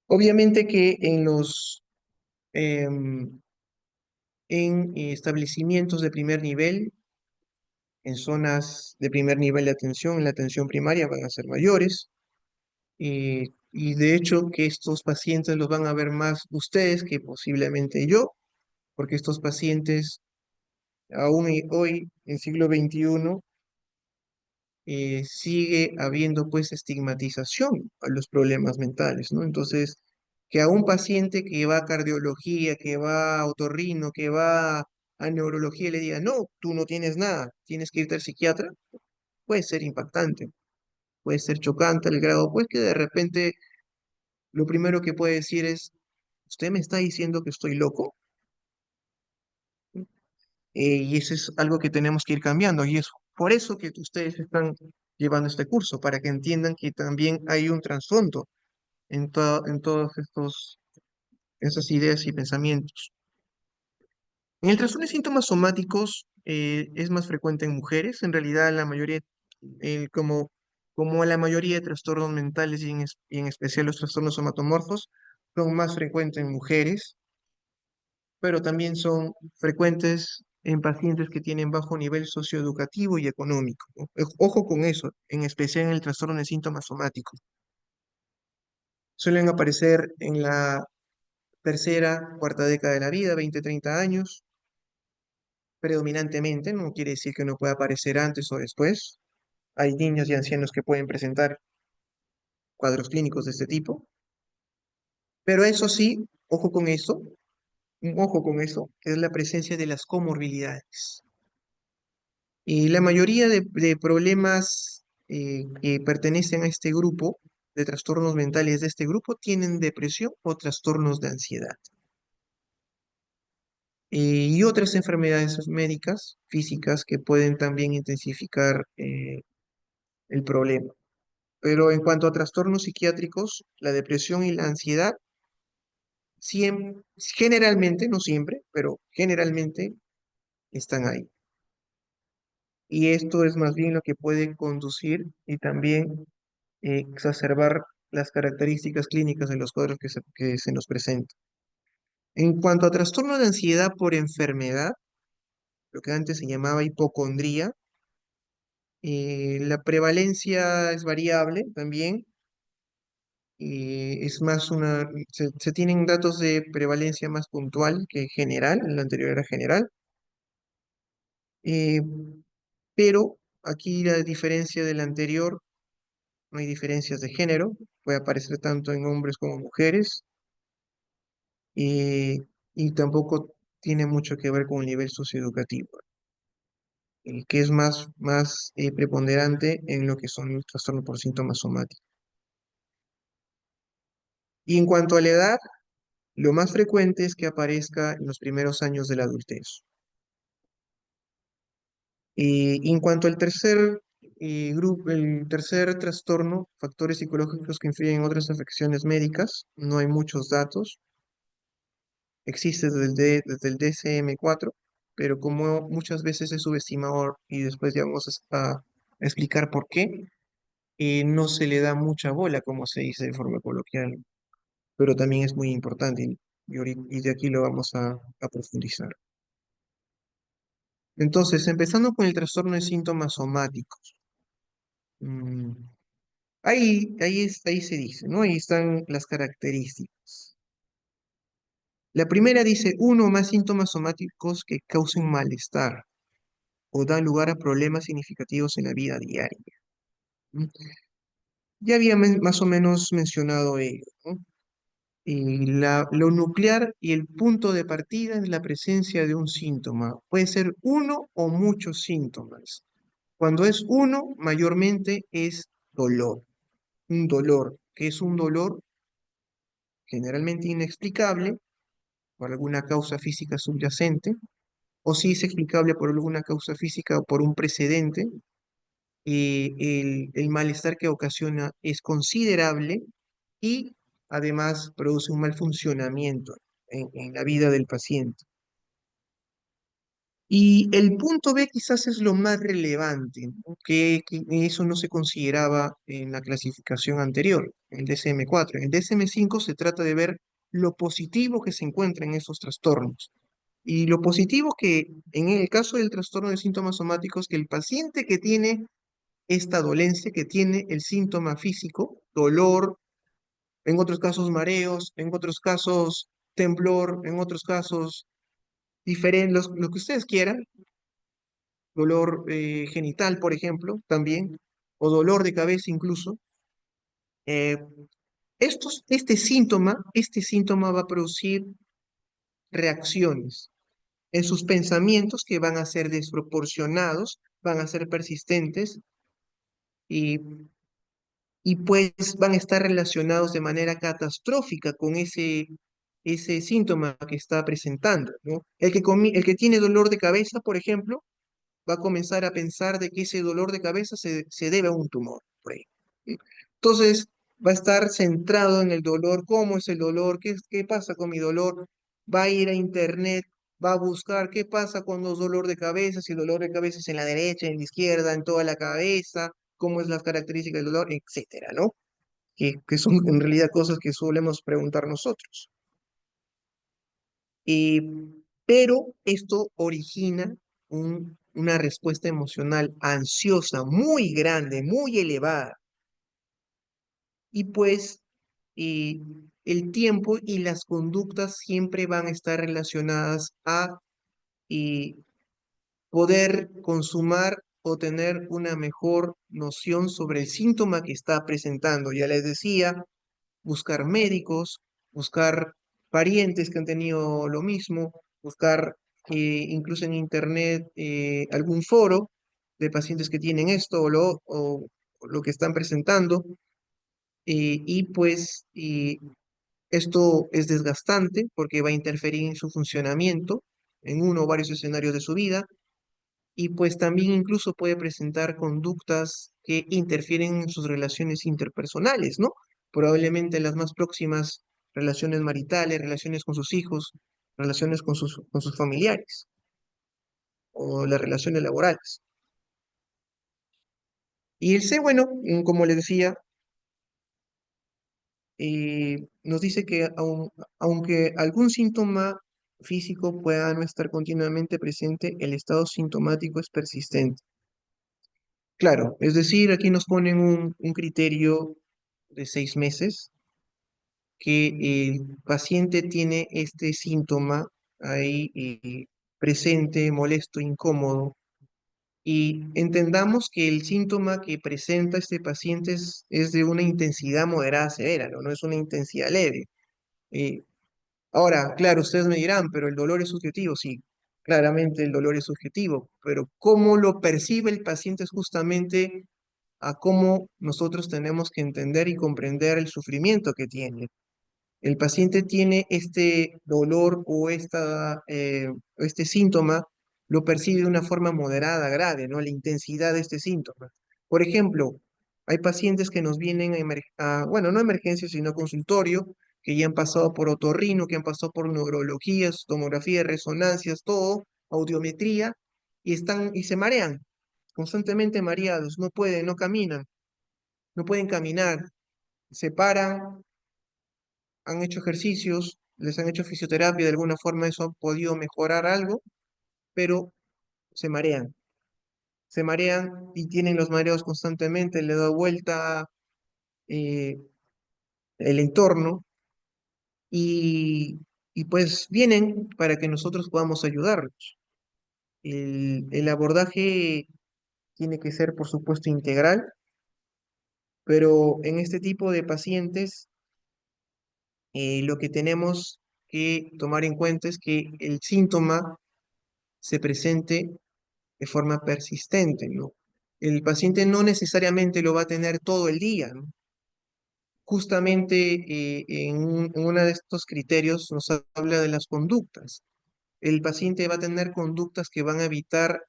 Obviamente que em, en establecimientos de primer nivel, en zonas de primer nivel de atención, en la atención primaria, van a ser mayores. Y de hecho que estos pacientes los van a ver más ustedes que posiblemente yo, porque estos pacientes aún hoy, en siglo XXI, sigue habiendo pues estigmatización a los problemas mentales, ¿no? Entonces, que a un paciente que va a cardiología, que va a otorrino, que va a neurología le diga, no, tú no tienes nada, tienes que irte al psiquiatra, puede ser impactante, puede ser chocante al grado, pues que de repente lo primero que puede decir es, ¿usted me está diciendo que estoy loco? Y eso es algo que tenemos que ir cambiando y es por eso que ustedes están llevando este curso, para que entiendan que también hay un trasfondo en todos estas ideas y pensamientos. En el trastorno de síntomas somáticos es más frecuente en mujeres, en realidad la mayoría, como la mayoría de trastornos mentales y en especial los trastornos somatomorfos, son más frecuentes en mujeres, pero también son frecuentes en pacientes que tienen bajo nivel socioeducativo y económico, ¿no? Ojo con eso, en especial en el trastorno de síntomas somáticos. Suelen aparecer en la tercera, cuarta década de la vida, 20, 30 años, predominantemente, no quiere decir que no pueda aparecer antes o después. Hay niños y ancianos que pueden presentar cuadros clínicos de este tipo, pero eso sí, ojo con eso, que es la presencia de las comorbilidades. Y la mayoría de problemas que pertenecen a este grupo, de trastornos mentales de este grupo, tienen depresión o trastornos de ansiedad. Y otras enfermedades médicas, físicas, que pueden también intensificar el problema. Pero en cuanto a trastornos psiquiátricos, la depresión y la ansiedad, generalmente, no siempre, pero generalmente están ahí. Y esto es más bien lo que puede conducir y también exacerbar las características clínicas de los cuadros que se nos presentan. En cuanto a trastorno de ansiedad por enfermedad, lo que antes se llamaba hipocondría, la prevalencia es variable también, es más se tienen datos de prevalencia más puntual que general, en la anterior era general, eh, pero aquí la diferencia del anterior, no hay diferencias de género, puede aparecer tanto en hombres como mujeres, eh, y tampoco tiene mucho que ver con el nivel socioeducativo, que es más preponderante en lo que son los trastornos por síntomas somáticos. Y en cuanto a la edad, lo más frecuente es que aparezca en los primeros años de la adultez. Y en cuanto al tercer grupo, el tercer trastorno, factores psicológicos que influyen en otras afecciones médicas, no hay muchos datos. Existe desde el DSM-4, pero como muchas veces es subestimado y después ya vamos a explicar por qué, no se le da mucha bola, como se dice de forma coloquial, pero también es muy importante y de aquí lo vamos a profundizar. Entonces, empezando con el trastorno de síntomas somáticos. mm, ahí se dice, ¿no? Ahí están las características. La primera dice, uno o más síntomas somáticos que causen malestar o dan lugar a problemas significativos en la vida diaria. ¿Mm? Ya había más o menos mencionado ello, ¿no? Y lo nuclear y el punto de partida es la presencia de un síntoma. Puede ser uno o muchos síntomas. Cuando es uno, mayormente es dolor. Un dolor, que es un dolor generalmente inexplicable por alguna causa física subyacente, o si es explicable por alguna causa física o por un precedente, el malestar que ocasiona es considerable y además produce un mal funcionamiento en la vida del paciente. Y el punto B quizás es lo más relevante, ¿no? Que eso no se consideraba en la clasificación anterior, el DSM-4. En el DSM-5 se trata de ver lo positivo que se encuentra en esos trastornos. Y lo positivo que en el caso del trastorno de síntomas somáticos, que el paciente que tiene esta dolencia, que tiene el síntoma físico, dolor, en otros casos mareos, en otros casos temblor, en otros casos diferentes, lo que ustedes quieran, dolor genital, por ejemplo, también, o dolor de cabeza incluso. eh, este síntoma va a producir reacciones en sus pensamientos que van a ser desproporcionados, van a ser persistentes y, y pues van a estar relacionados de manera catastrófica con ese síntoma que está presentando, ¿no? El que tiene dolor de cabeza, por ejemplo, va a comenzar a pensar de que ese dolor de cabeza se debe a un tumor, por ahí. ¿Sí? Entonces, va a estar centrado en el dolor, cómo es el dolor, qué pasa con mi dolor, va a ir a internet, va a buscar qué pasa cuando es dolor de cabeza, si el dolor de cabeza es en la derecha, en la izquierda, en toda la cabeza, cómo es las características del dolor, etcétera, ¿no? Que son en realidad cosas que solemos preguntar nosotros. Eh, pero esto origina una respuesta emocional ansiosa muy grande, muy elevada. Y pues eh, el tiempo y las conductas siempre van a estar relacionadas a eh, poder consumar o tener una mejor noción sobre el síntoma que está presentando. Ya les decía, buscar médicos, buscar parientes que han tenido lo mismo, buscar incluso en internet algún foro de pacientes que tienen esto o lo que están presentando. Y pues esto es desgastante porque va a interferir en su funcionamiento en uno o varios escenarios de su vida y pues también incluso puede presentar conductas que interfieren en sus relaciones interpersonales, ¿no? Probablemente las más próximas relaciones maritales, relaciones con sus hijos, relaciones con sus familiares o las relaciones laborales. Y el C, bueno, como les decía, nos dice que aunque algún síntoma físico pueda no estar continuamente presente, el estado sintomático es persistente. Claro, es decir, aquí nos ponen un criterio de 6 meses que el paciente tiene este síntoma ahí presente, molesto, incómodo, y entendamos que el síntoma que presenta este paciente es de una intensidad moderada a severa, ¿no? No es una intensidad leve. Ahora, claro, ustedes me dirán, pero el dolor es subjetivo, sí, claramente el dolor es subjetivo, pero cómo lo percibe el paciente es justamente a cómo nosotros tenemos que entender y comprender el sufrimiento que tiene. El paciente tiene este dolor o este síntoma, lo percibe de una forma moderada, grave, ¿no? La intensidad de este síntoma. Por ejemplo, hay pacientes que nos vienen bueno, no emergencia, sino consultorio, que ya han pasado por otorrino, que han pasado por neurologías, tomografía, resonancias, todo, audiometría, y se marean, constantemente mareados, no pueden, no caminan, no pueden caminar, se paran, han hecho ejercicios, les han hecho fisioterapia, de alguna forma eso ha podido mejorar algo, pero se marean, se marean y tienen los mareos constantemente, le da vuelta eh, el entorno y, y pues vienen para que nosotros podamos ayudarlos. El abordaje tiene que ser, por supuesto, integral, pero en este tipo de pacientes lo que tenemos que tomar en cuenta es que el síntoma se presente de forma persistente, ¿no? El paciente no necesariamente lo va a tener todo el día, ¿no? Justamente en uno de estos criterios nos habla de las conductas. El paciente va a tener conductas que van a evitar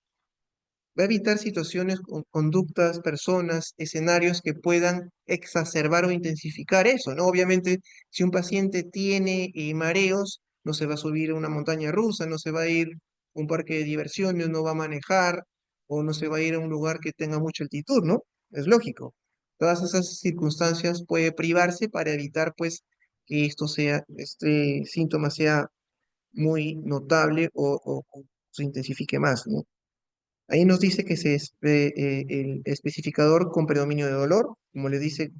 Va a evitar situaciones, conductas, personas, escenarios que puedan exacerbar o intensificar eso, ¿no? Obviamente, si un paciente tiene mareos, no se va a subir a una montaña rusa, no se va a ir a un parque de diversiones, no va a manejar, o no se va a ir a un lugar que tenga mucha altitud, ¿no? Es lógico. Todas esas circunstancias puede privarse para evitar, pues, que este síntoma sea muy notable o se intensifique más, ¿no? Ahí nos dice que el especificador con predominio de dolor, como les dije,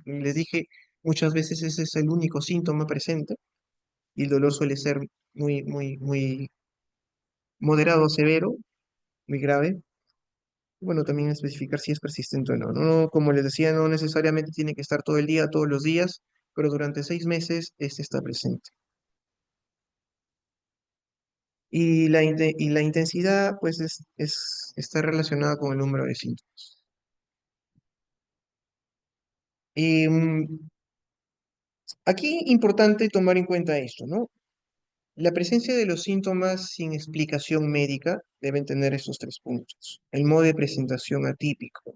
muchas veces ese es el único síntoma presente y el dolor suele ser muy moderado, severo, muy grave. Bueno, también especificar si es persistente o no. Como les decía, no necesariamente tiene que estar todo el día, todos los días, pero durante 6 meses este está presente. Y la intensidad, pues, está relacionada con el número de síntomas. Aquí importante tomar en cuenta esto, ¿no? La presencia de los síntomas sin explicación médica deben tener estos 3 puntos. El modo de presentación atípico.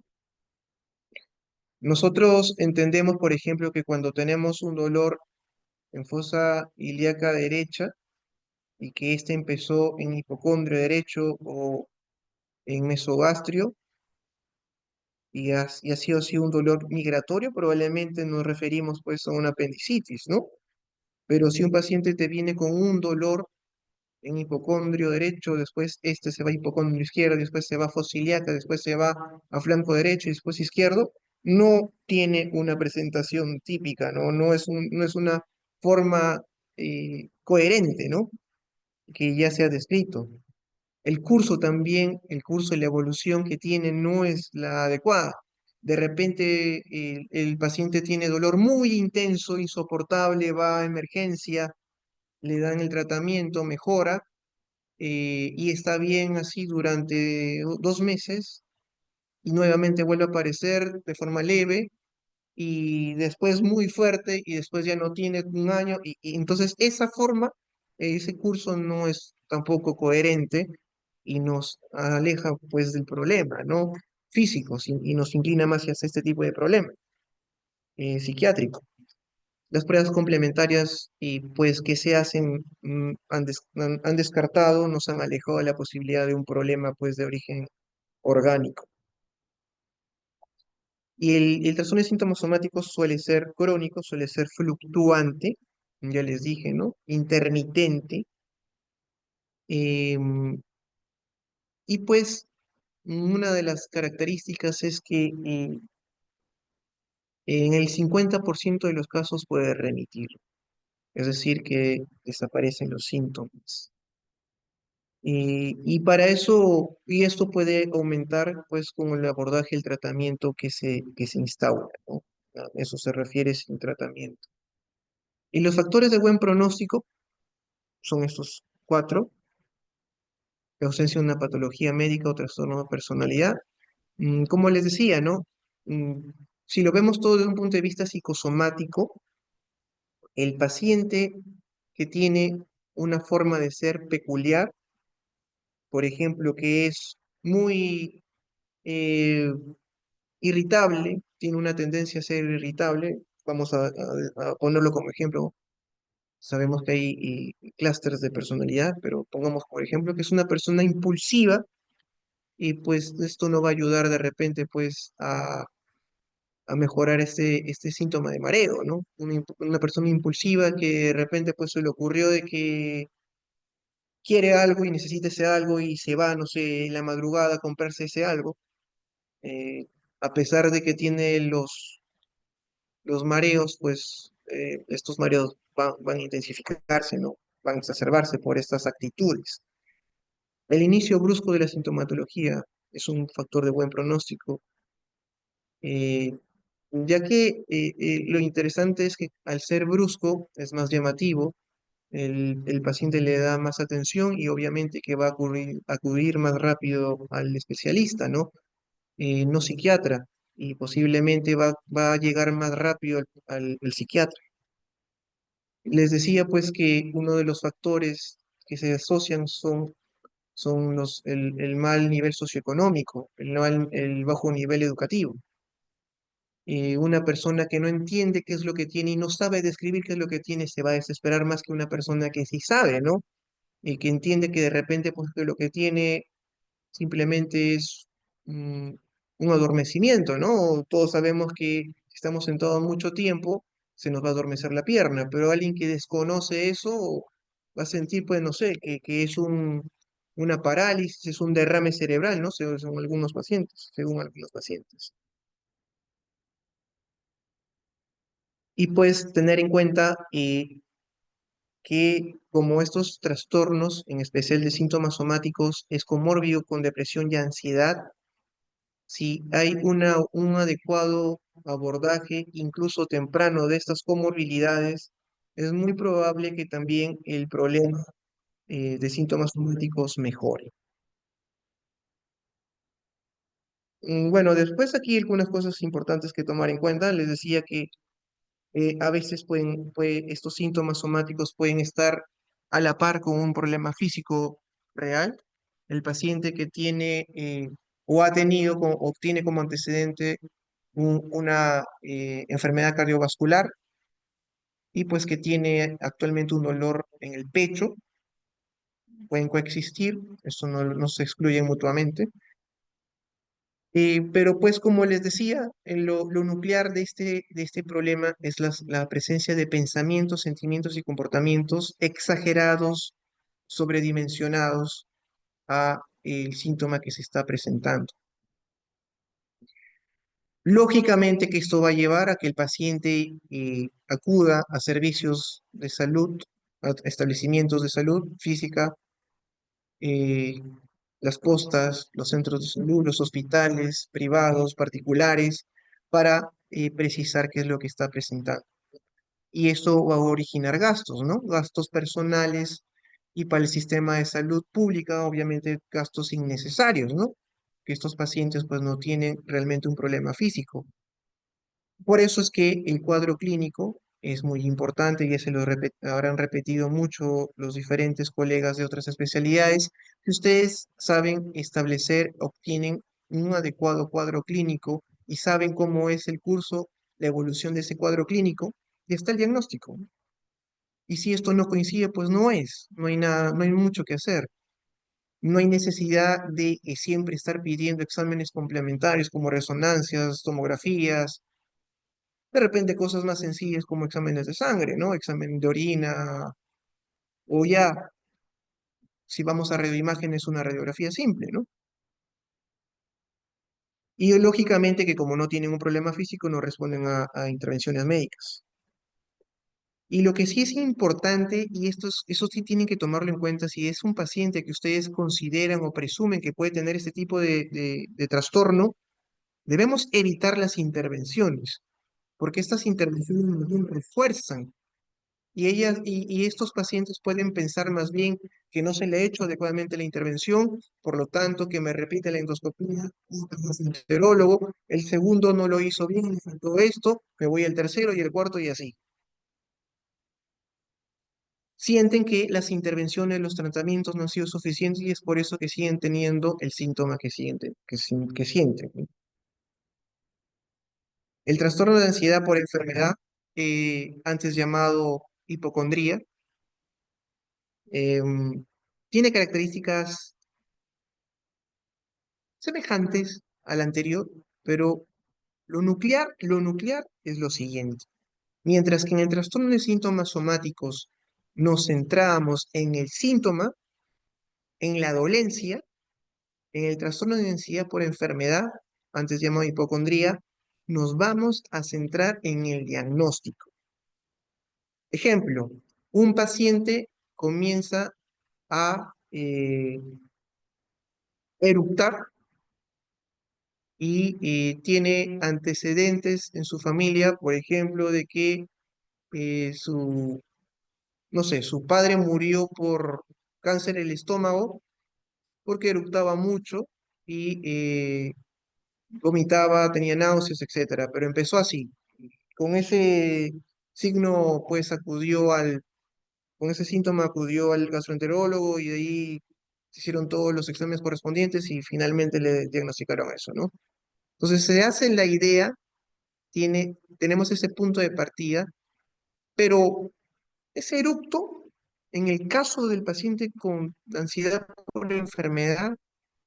Nosotros entendemos, por ejemplo, que cuando tenemos un dolor en fosa ilíaca derecha y que éste empezó en hipocondrio derecho o en mesogastrio y ha sido así un dolor migratorio, probablemente nos referimos pues a una apendicitis, ¿no? Pero si un paciente te viene con un dolor en hipocondrio derecho, después este se va a hipocondrio izquierdo, después se va a fosiliaca, después se va a flanco derecho y después izquierdo, no tiene una presentación típica, ¿no? No es una forma coherente, ¿no? Que ya se ha descrito. El curso también, el curso y la evolución que tiene no es la adecuada. De repente el paciente tiene dolor muy intenso, insoportable, va a emergencia, le dan el tratamiento, mejora, y está bien así durante 2 meses y nuevamente vuelve a aparecer de forma leve y después muy fuerte y después ya no tiene un año y entonces esa forma, ese curso no es tampoco coherente y nos aleja pues del problema, ¿no? Físico y nos inclina más hacia este tipo de problema psiquiátrico. Las pruebas complementarias y pues que se hacen han descartado, nos han alejado de la posibilidad de un problema pues de origen orgánico. Y el trastorno de síntomas somáticos suele ser crónico, suele ser fluctuante, ya les dije, ¿no? Intermitente. em, y pues una de las características es que en el 50% de los casos puede remitir, es decir, que desaparecen los síntomas. Y para eso, y esto puede aumentar pues con el abordaje, el tratamiento que se instaura, ¿no? A eso se refiere sin tratamiento. Y los factores de buen pronóstico, son estos cuatro: la ausencia de una patología médica o trastorno de personalidad. Como les decía, ¿no? Mm, si lo vemos todo desde un punto de vista psicosomático, el paciente que tiene una forma de ser peculiar, por ejemplo, que es muy eh, irritable, tiene una tendencia a ser irritable, vamos a ponerlo como ejemplo. Sabemos que hay clústeres de personalidad, pero pongamos por ejemplo que es una persona impulsiva, y pues esto no va a ayudar de repente pues a mejorar este síntoma de mareo, ¿no? Una persona impulsiva que de repente pues se le ocurrió de que quiere algo y necesita ese algo y se va, no sé, en la madrugada a comprarse ese algo, eh, a pesar de que tiene los mareos, pues estos mareos van a intensificarse, ¿no? Van a exacerbarse por estas actitudes. El inicio brusco de la sintomatología es un factor de buen pronóstico, eh, ya que lo interesante es que al ser brusco es más llamativo, el paciente le da más atención y obviamente que va a acudir más rápido al especialista, ¿no? No psiquiatra, y posiblemente va a llegar más rápido al psiquiatra. Les decía pues que uno de los factores que se asocian son el mal nivel socioeconómico, el bajo nivel educativo. Una persona que no entiende qué es lo que tiene y no sabe describir qué es lo que tiene se va a desesperar más que una persona que sí sabe, ¿no? Y que entiende que de repente pues que lo que tiene simplemente es mm, un adormecimiento, ¿no? Todos sabemos que si estamos sentados mucho tiempo, se nos va a adormecer la pierna, pero alguien que desconoce eso va a sentir, pues, no sé, que es una parálisis, es un derrame cerebral, ¿no? Según algunos pacientes, según algunos pacientes. Y pues tener en cuenta que como estos trastornos, en especial de síntomas somáticos, es comórbido con depresión y ansiedad, si hay un adecuado abordaje, incluso temprano, de estas comorbilidades, es muy probable que también el problema de síntomas somáticos mejore. Bueno, después aquí algunas cosas importantes que tomar en cuenta. Les decía que a veces estos síntomas somáticos pueden estar a la par con un problema físico real. El paciente que tiene o ha tenido o tiene como antecedente una enfermedad cardiovascular, y pues que tiene actualmente un dolor en el pecho, pueden coexistir, esto no se excluye mutuamente. Pero pues como les decía, lo nuclear de este problema es la presencia de pensamientos, sentimientos y comportamientos exagerados, sobredimensionados a el síntoma que se está presentando. Lógicamente que esto va a llevar a que el paciente acuda a servicios de salud, a establecimientos de salud física, eh, las postas, los centros de salud, los hospitales privados, particulares, para precisar qué es lo que está presentando. Y esto va a originar gastos, ¿no? Gastos personales, y para el sistema de salud pública, obviamente, gastos innecesarios, ¿no? Que estos pacientes pues no tienen realmente un problema físico. Por eso es que el cuadro clínico es muy importante, y ya se lo habrán repetido mucho los diferentes colegas de otras especialidades, que ustedes saben establecer, obtienen un adecuado cuadro clínico y saben cómo es el curso, la evolución de ese cuadro clínico, y está el diagnóstico. Y si esto no coincide, pues no hay nada, no hay mucho que hacer. No hay necesidad de siempre estar pidiendo exámenes complementarios como resonancias, tomografías, de repente cosas más sencillas como exámenes de sangre, ¿no? Examen de orina, o ya, si vamos a radioimágenes, una radiografía simple, ¿no? Y lógicamente que como no tienen un problema físico, no responden a intervenciones médicas. Y lo que sí es importante, y eso sí tienen que tomarlo en cuenta, si es un paciente que ustedes consideran o presumen que puede tener este tipo de trastorno, debemos evitar las intervenciones, porque estas intervenciones más bien refuerzan y estos pacientes pueden pensar más bien que no se le ha hecho adecuadamente la intervención, por lo tanto que me repite la endoscopía, el enterólogo, el segundo no lo hizo bien, le faltó esto, me voy al tercero y el cuarto y así. Sienten que las intervenciones, los tratamientos no han sido suficientes y es por eso que siguen teniendo el síntoma que sienten, que sienten, ¿no? El trastorno de ansiedad por enfermedad, antes llamado hipocondría, tiene características semejantes al anterior, pero lo nuclear es lo siguiente. Mientras que en el trastorno de síntomas somáticos nos centramos en el síntoma, en la dolencia, en el trastorno de ansiedad por enfermedad, antes llamado hipocondría, nos vamos a centrar en el diagnóstico. Ejemplo, un paciente comienza a eructar y tiene antecedentes en su familia, por ejemplo, de que no sé, su padre murió por cáncer del estómago porque eructaba mucho y vomitaba, tenía náuseas, etcétera, pero empezó así. Con ese signo, pues con ese síntoma acudió al gastroenterólogo y de ahí se hicieron todos los exámenes correspondientes y finalmente le diagnosticaron eso, ¿no? Entonces se hace la idea, tenemos ese punto de partida, pero ese eructo, en el caso del paciente con ansiedad por enfermedad,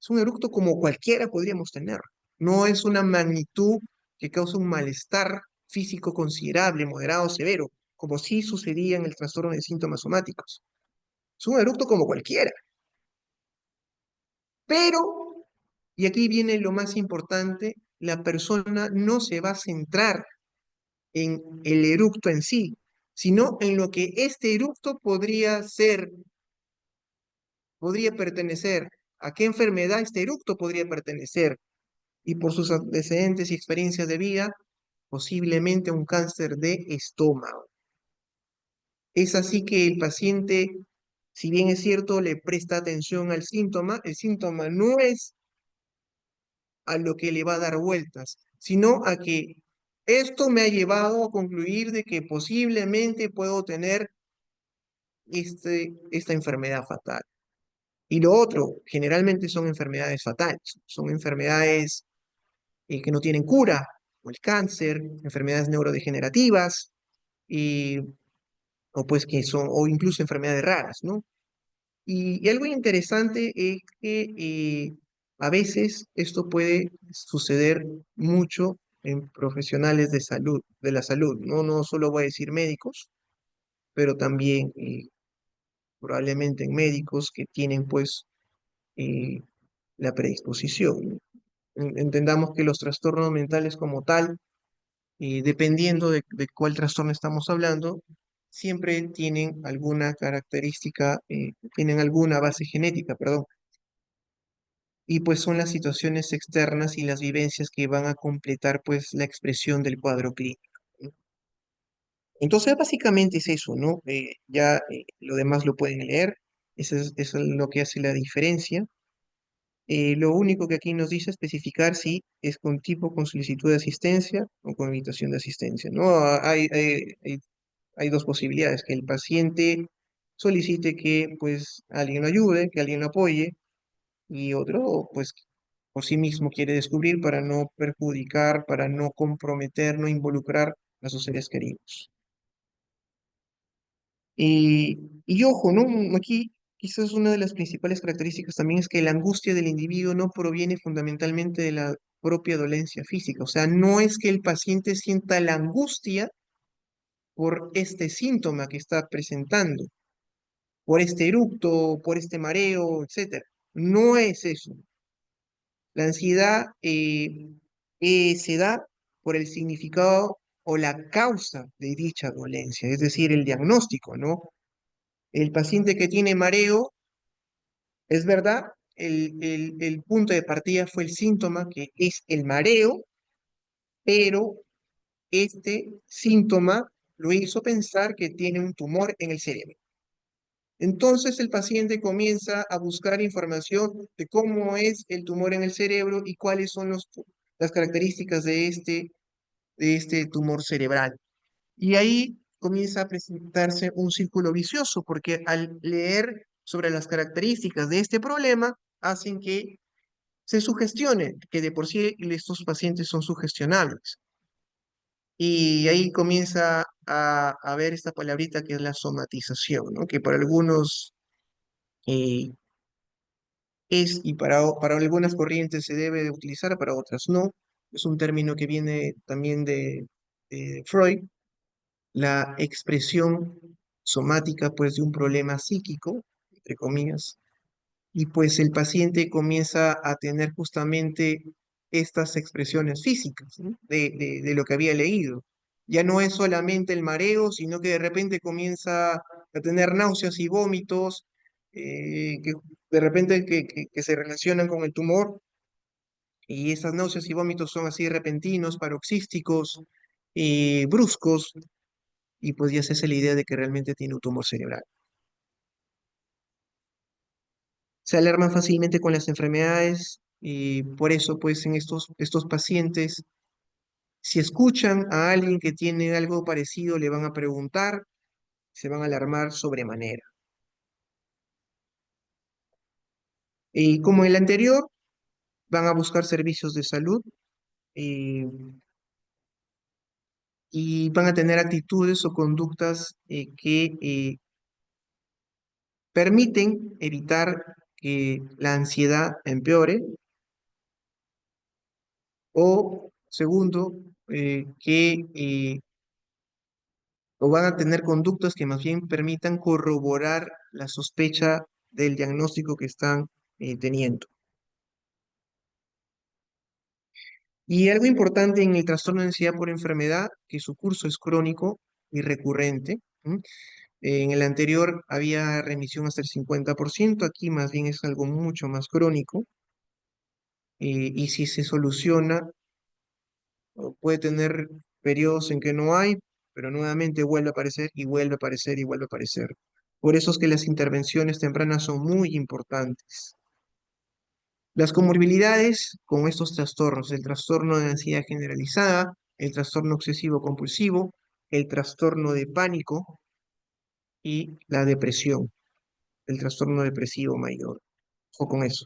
es un eructo como cualquiera podríamos tener. No es una magnitud que causa un malestar físico considerable, moderado o severo, como sí sucedía en el trastorno de síntomas somáticos. Es un eructo como cualquiera. Pero, y aquí viene lo más importante, la persona no se va a centrar en el eructo en sí, sino en lo que este eructo podría ser, podría pertenecer, a qué enfermedad este eructo podría pertenecer, y por sus antecedentes y experiencias de vida, posiblemente un cáncer de estómago. Es así que el paciente, si bien es cierto, le presta atención al síntoma, el síntoma no es a lo que le va a dar vueltas, sino a que esto me ha llevado a concluir de que posiblemente puedo tener esta enfermedad fatal. Y lo otro, generalmente son enfermedades fatales, son enfermedades que no tienen cura, o el cáncer, enfermedades neurodegenerativas, y, o pues que son, o incluso enfermedades raras, ¿no? Y algo interesante es que a veces esto puede suceder mucho en profesionales de salud, de la salud, ¿no? No solo voy a decir médicos, pero también probablemente en médicos que tienen pues eh, la predisposición, ¿no? Entendamos que los trastornos mentales como tal, dependiendo de cuál trastorno estamos hablando, siempre tienen alguna característica, tienen alguna base genética, perdón. Y pues son las situaciones externas y las vivencias que van a completar pues la expresión del cuadro clínico, ¿no? Entonces básicamente es eso, ¿no? Ya lo demás lo pueden leer, eso es lo que hace la diferencia. Lo único que aquí nos dice especificar si es con tipo con solicitud de asistencia o con invitación de asistencia, ¿no? Hay dos posibilidades, que el paciente solicite que pues alguien lo ayude, que alguien lo apoye, y otro pues por sí mismo quiere descubrir para no perjudicar, para no comprometer, no involucrar a sus seres queridos. Y ojo, ¿no? Aquí quizás una de las principales características también es que la angustia del individuo no proviene fundamentalmente de la propia dolencia física. O sea, no es que el paciente sienta la angustia por este síntoma que está presentando, por este eructo, por este mareo, etcétera. No es eso. La ansiedad se da por el significado o la causa de dicha dolencia, es decir, el diagnóstico, ¿no? El paciente que tiene mareo, es verdad, el punto de partida fue el síntoma que es el mareo, pero este síntoma lo hizo pensar que tiene un tumor en el cerebro. Entonces el paciente comienza a buscar información de cómo es el tumor en el cerebro y cuáles son las características de este tumor cerebral. Y ahí comienza a presentarse un círculo vicioso, porque al leer sobre las características de este problema, hacen que se sugestione, que de por sí estos pacientes son sugestionables. Y ahí comienza a ver esta palabrita que es la somatización, ¿no? Que para algunos eh, es y para algunas corrientes se debe de utilizar, para otras no. Es un término que viene también de Freud, la expresión somática pues de un problema psíquico, entre comillas, y pues el paciente comienza a tener justamente estas expresiones físicas, ¿no? De lo que había leído. Ya no es solamente el mareo, sino que de repente comienza a tener náuseas y vómitos, que de repente que se relacionan con el tumor, y esas náuseas y vómitos son así repentinos, paroxísticos, bruscos, y pues ya se hace la idea de que realmente tiene un tumor cerebral. Se alarman fácilmente con las enfermedades y por eso pues en estos pacientes, si escuchan a alguien que tiene algo parecido, le van a preguntar, se van a alarmar sobremanera. Y como en el anterior, van a buscar servicios de salud eh, y van a tener actitudes o conductas que permiten evitar que la ansiedad empeore o, segundo, o van a tener conductas que más bien permitan corroborar la sospecha del diagnóstico que están teniendo. Y algo importante en el trastorno de ansiedad por enfermedad, que su curso es crónico y recurrente. ¿M? En el anterior había remisión hasta el 50%, aquí más bien es algo mucho más crónico, y si se soluciona, o puede tener periodos en que no hay, pero nuevamente vuelve a aparecer y vuelve a aparecer y vuelve a aparecer. Por eso es que las intervenciones tempranas son muy importantes. Las comorbilidades con estos trastornos, el trastorno de ansiedad generalizada, el trastorno obsesivo compulsivo, el trastorno de pánico y la depresión, el trastorno depresivo mayor. Ojo con eso.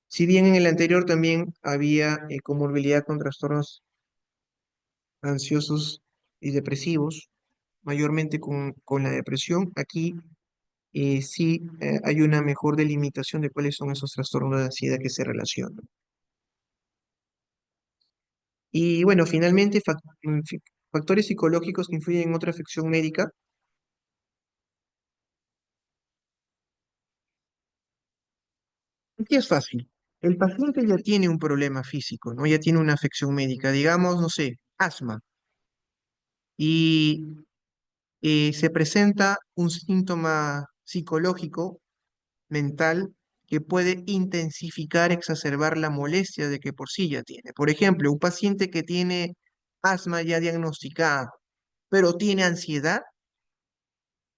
Si bien en el anterior también había comorbilidad con trastornos ansiosos y depresivos, mayormente con la depresión, aquí sí hay una mejor delimitación de cuáles son esos trastornos de ansiedad que se relacionan. Y bueno, finalmente, factores psicológicos que influyen en otra afección médica. Aquí es fácil. El paciente ya tiene un problema físico, ¿no? Ya tiene una afección médica, digamos, no sé, asma, y se presenta un síntoma psicológico mental que puede intensificar, exacerbar la molestia de que por sí ya tiene. Por ejemplo, un paciente que tiene asma ya diagnosticada, pero tiene ansiedad,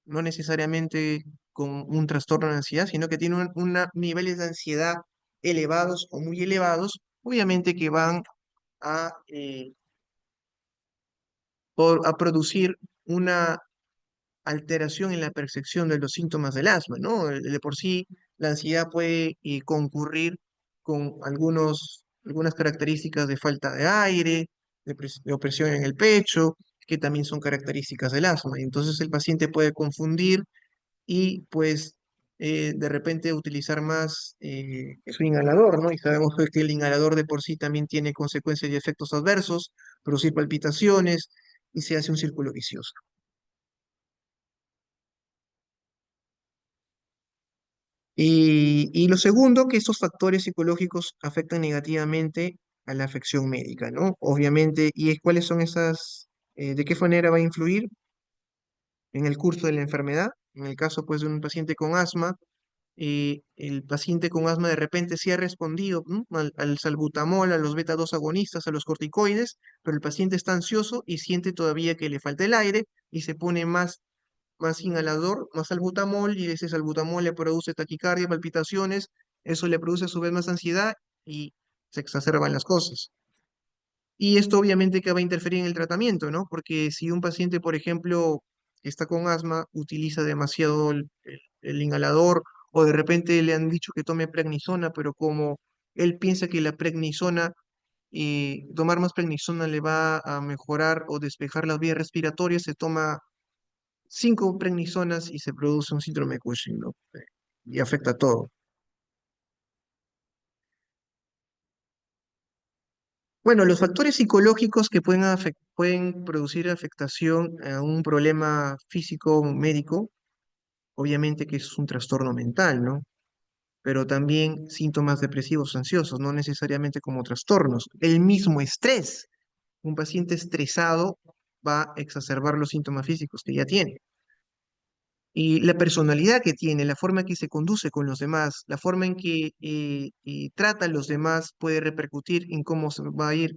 no necesariamente con un trastorno de ansiedad, sino que tiene niveles de ansiedad elevados o muy elevados, obviamente que van a, a producir una alteración en la percepción de los síntomas del asma, ¿no? De por sí, la ansiedad puede concurrir con algunas características de falta de aire, de opresión en el pecho, que también son características del asma. Y entonces el paciente puede confundir y pues de repente utilizar más su inhalador, ¿no? Y sabemos que el inhalador de por sí también tiene consecuencias y efectos adversos, producir palpitaciones y se hace un círculo vicioso. Y lo segundo, que estos factores psicológicos afectan negativamente a la afección médica, ¿no? Obviamente, ¿cuáles son de qué manera va a influir en el curso de la enfermedad? En el caso, pues, de un paciente con asma, el paciente con asma de repente sí ha respondido, ¿no?, al salbutamol, a los beta 2 agonistas, a los corticoides, pero el paciente está ansioso y siente todavía que le falta el aire y se pone más inhalador, más salbutamol, y ese salbutamol le produce taquicardia, palpitaciones, eso le produce a su vez más ansiedad y se exacerban las cosas. Y esto obviamente que va a interferir en el tratamiento, ¿no? Porque si un paciente, por ejemplo, que está con asma, utiliza demasiado el inhalador, o de repente le han dicho que tome prednisona, pero como él piensa que la prednisona, tomar más prednisona le va a mejorar o despejar las vías respiratorias, se toma 5 prednisonas y se produce un síndrome de Cushing, ¿no? Y afecta a todo. Bueno, los factores psicológicos que pueden producir afectación a un problema físico médico, obviamente que es un trastorno mental, ¿no? Pero también síntomas depresivos ansiosos, no necesariamente como trastornos. El mismo estrés, un paciente estresado va a exacerbar los síntomas físicos que ya tiene. Y la personalidad que tiene, la forma en que se conduce con los demás, la forma en que trata a los demás puede repercutir en cómo va a ir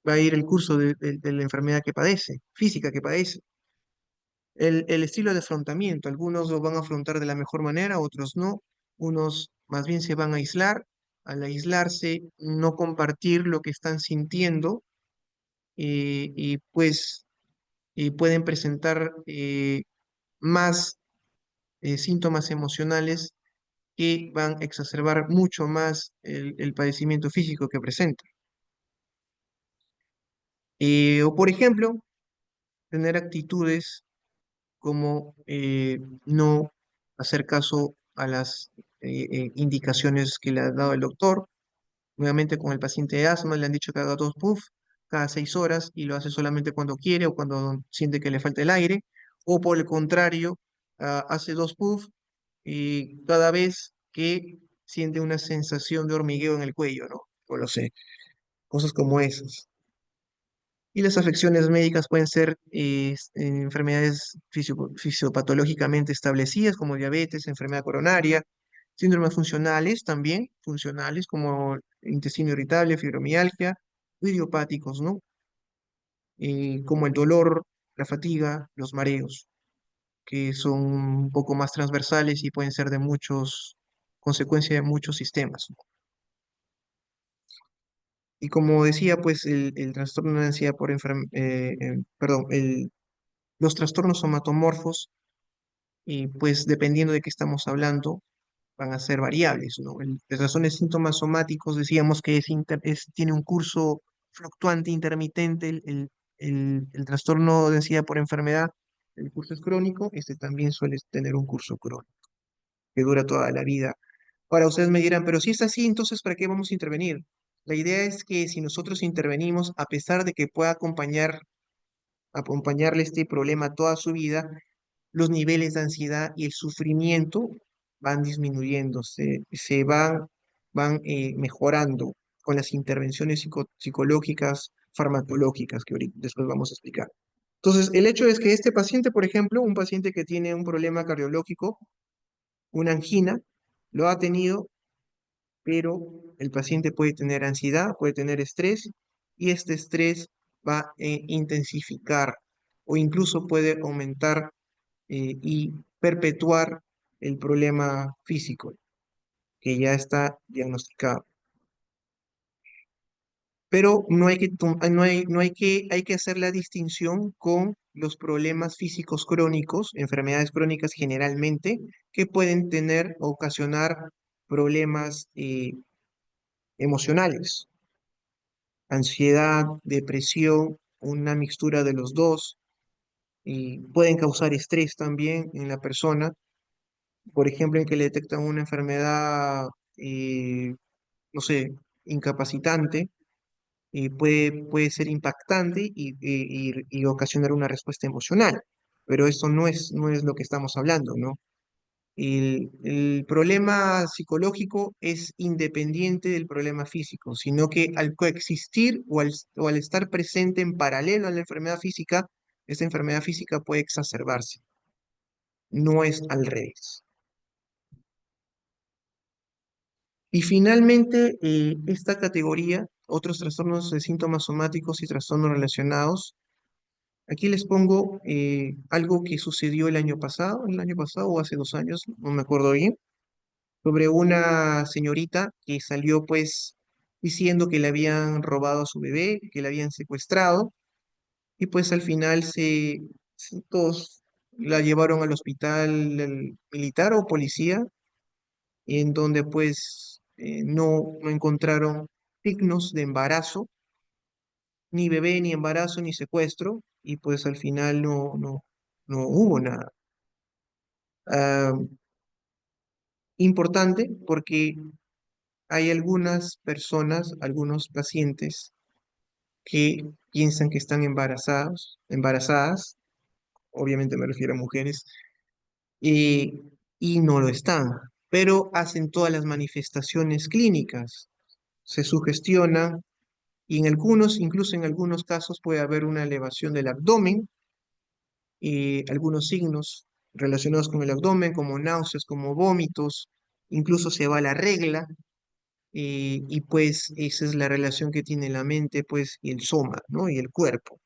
el curso de la enfermedad que padece, física que padece. El estilo de afrontamiento, algunos lo van a afrontar de la mejor manera, otros no. Unos más bien se van a aislar, al aislarse, no compartir lo que están sintiendo, y pues pueden presentar más síntomas emocionales que van a exacerbar mucho más el padecimiento físico que presenta. O por ejemplo, tener actitudes como no hacer caso a las indicaciones que le ha dado el doctor. Nuevamente con el paciente de asma le han dicho que haga 2 puffs cada 6 horas y lo hace solamente cuando quiere o cuando siente que le falta el aire. O por el contrario, hace 2 puffs y cada vez que siente una sensación de hormigueo en el cuello, ¿no? O lo sé, cosas como esas. Y las afecciones médicas pueden ser enfermedades fisiopatológicamente establecidas como diabetes, enfermedad coronaria, síndromes funcionales también, funcionales como intestino irritable, fibromialgia, o idiopáticos, ¿no? Como el dolor, la fatiga, los mareos, que son un poco más transversales y pueden ser de consecuencia de muchos sistemas, ¿no? Y como decía, pues el trastorno de ansiedad perdón, los trastornos somatomorfos, y pues dependiendo de qué estamos hablando, van a ser variables, ¿no? Las razones síntomas somáticos decíamos que tiene un curso fluctuante, intermitente, el trastorno de ansiedad por enfermedad, el curso es crónico, este también suele tener un curso crónico, que dura toda la vida. Ahora ustedes me dirán, pero si es así, entonces ¿para qué vamos a intervenir? La idea es que si nosotros intervenimos, a pesar de que pueda acompañarle este problema toda su vida, los niveles de ansiedad y el sufrimiento van disminuyendo, van mejorando con las intervenciones psicológicas, farmacológicas, que ahorita después vamos a explicar. Entonces, el hecho es que este paciente, por ejemplo, un paciente que tiene un problema cardiológico, una angina, lo ha tenido, pero el paciente puede tener ansiedad, puede tener estrés, y este estrés va a intensificar o incluso puede aumentar y perpetuar el problema físico que ya está diagnosticado. Pero no hay que, hay que hacer la distinción con los problemas físicos crónicos, enfermedades crónicas generalmente, que pueden ocasionar problemas emocionales, ansiedad, depresión, una mixtura de los dos, y pueden causar estrés también en la persona. Por ejemplo, en que le detectan una enfermedad, no sé, incapacitante, puede ser impactante y ocasionar una respuesta emocional. Pero esto no es lo que estamos hablando, ¿no? El problema psicológico es independiente del problema físico, sino que al coexistir o al estar presente en paralelo a la enfermedad física, esta enfermedad física puede exacerbarse. No es al revés. Y finalmente, esta categoría, otros trastornos de síntomas somáticos y trastornos relacionados, aquí les pongo algo que sucedió el año pasado o hace 2 años, no me acuerdo bien, sobre una señorita que salió pues diciendo que le habían robado a su bebé, que le habían secuestrado, y pues al final todos la llevaron al hospital militar o policía, en donde pues no encontraron signos de embarazo, ni bebé, ni embarazo, ni secuestro, y pues al final no hubo nada. Ah, importante porque hay algunas personas, algunos pacientes que piensan que están embarazadas, obviamente me refiero a mujeres, y, y no lo están, pero hacen todas las manifestaciones clínicas, se sugestionan y en algunos, incluso en algunos casos puede haber una elevación del abdomen, algunos signos relacionados con el abdomen, como náuseas, como vómitos, incluso se va la regla, y pues esa es la relación que tiene la mente, pues, y el soma, ¿no? Y el cuerpo.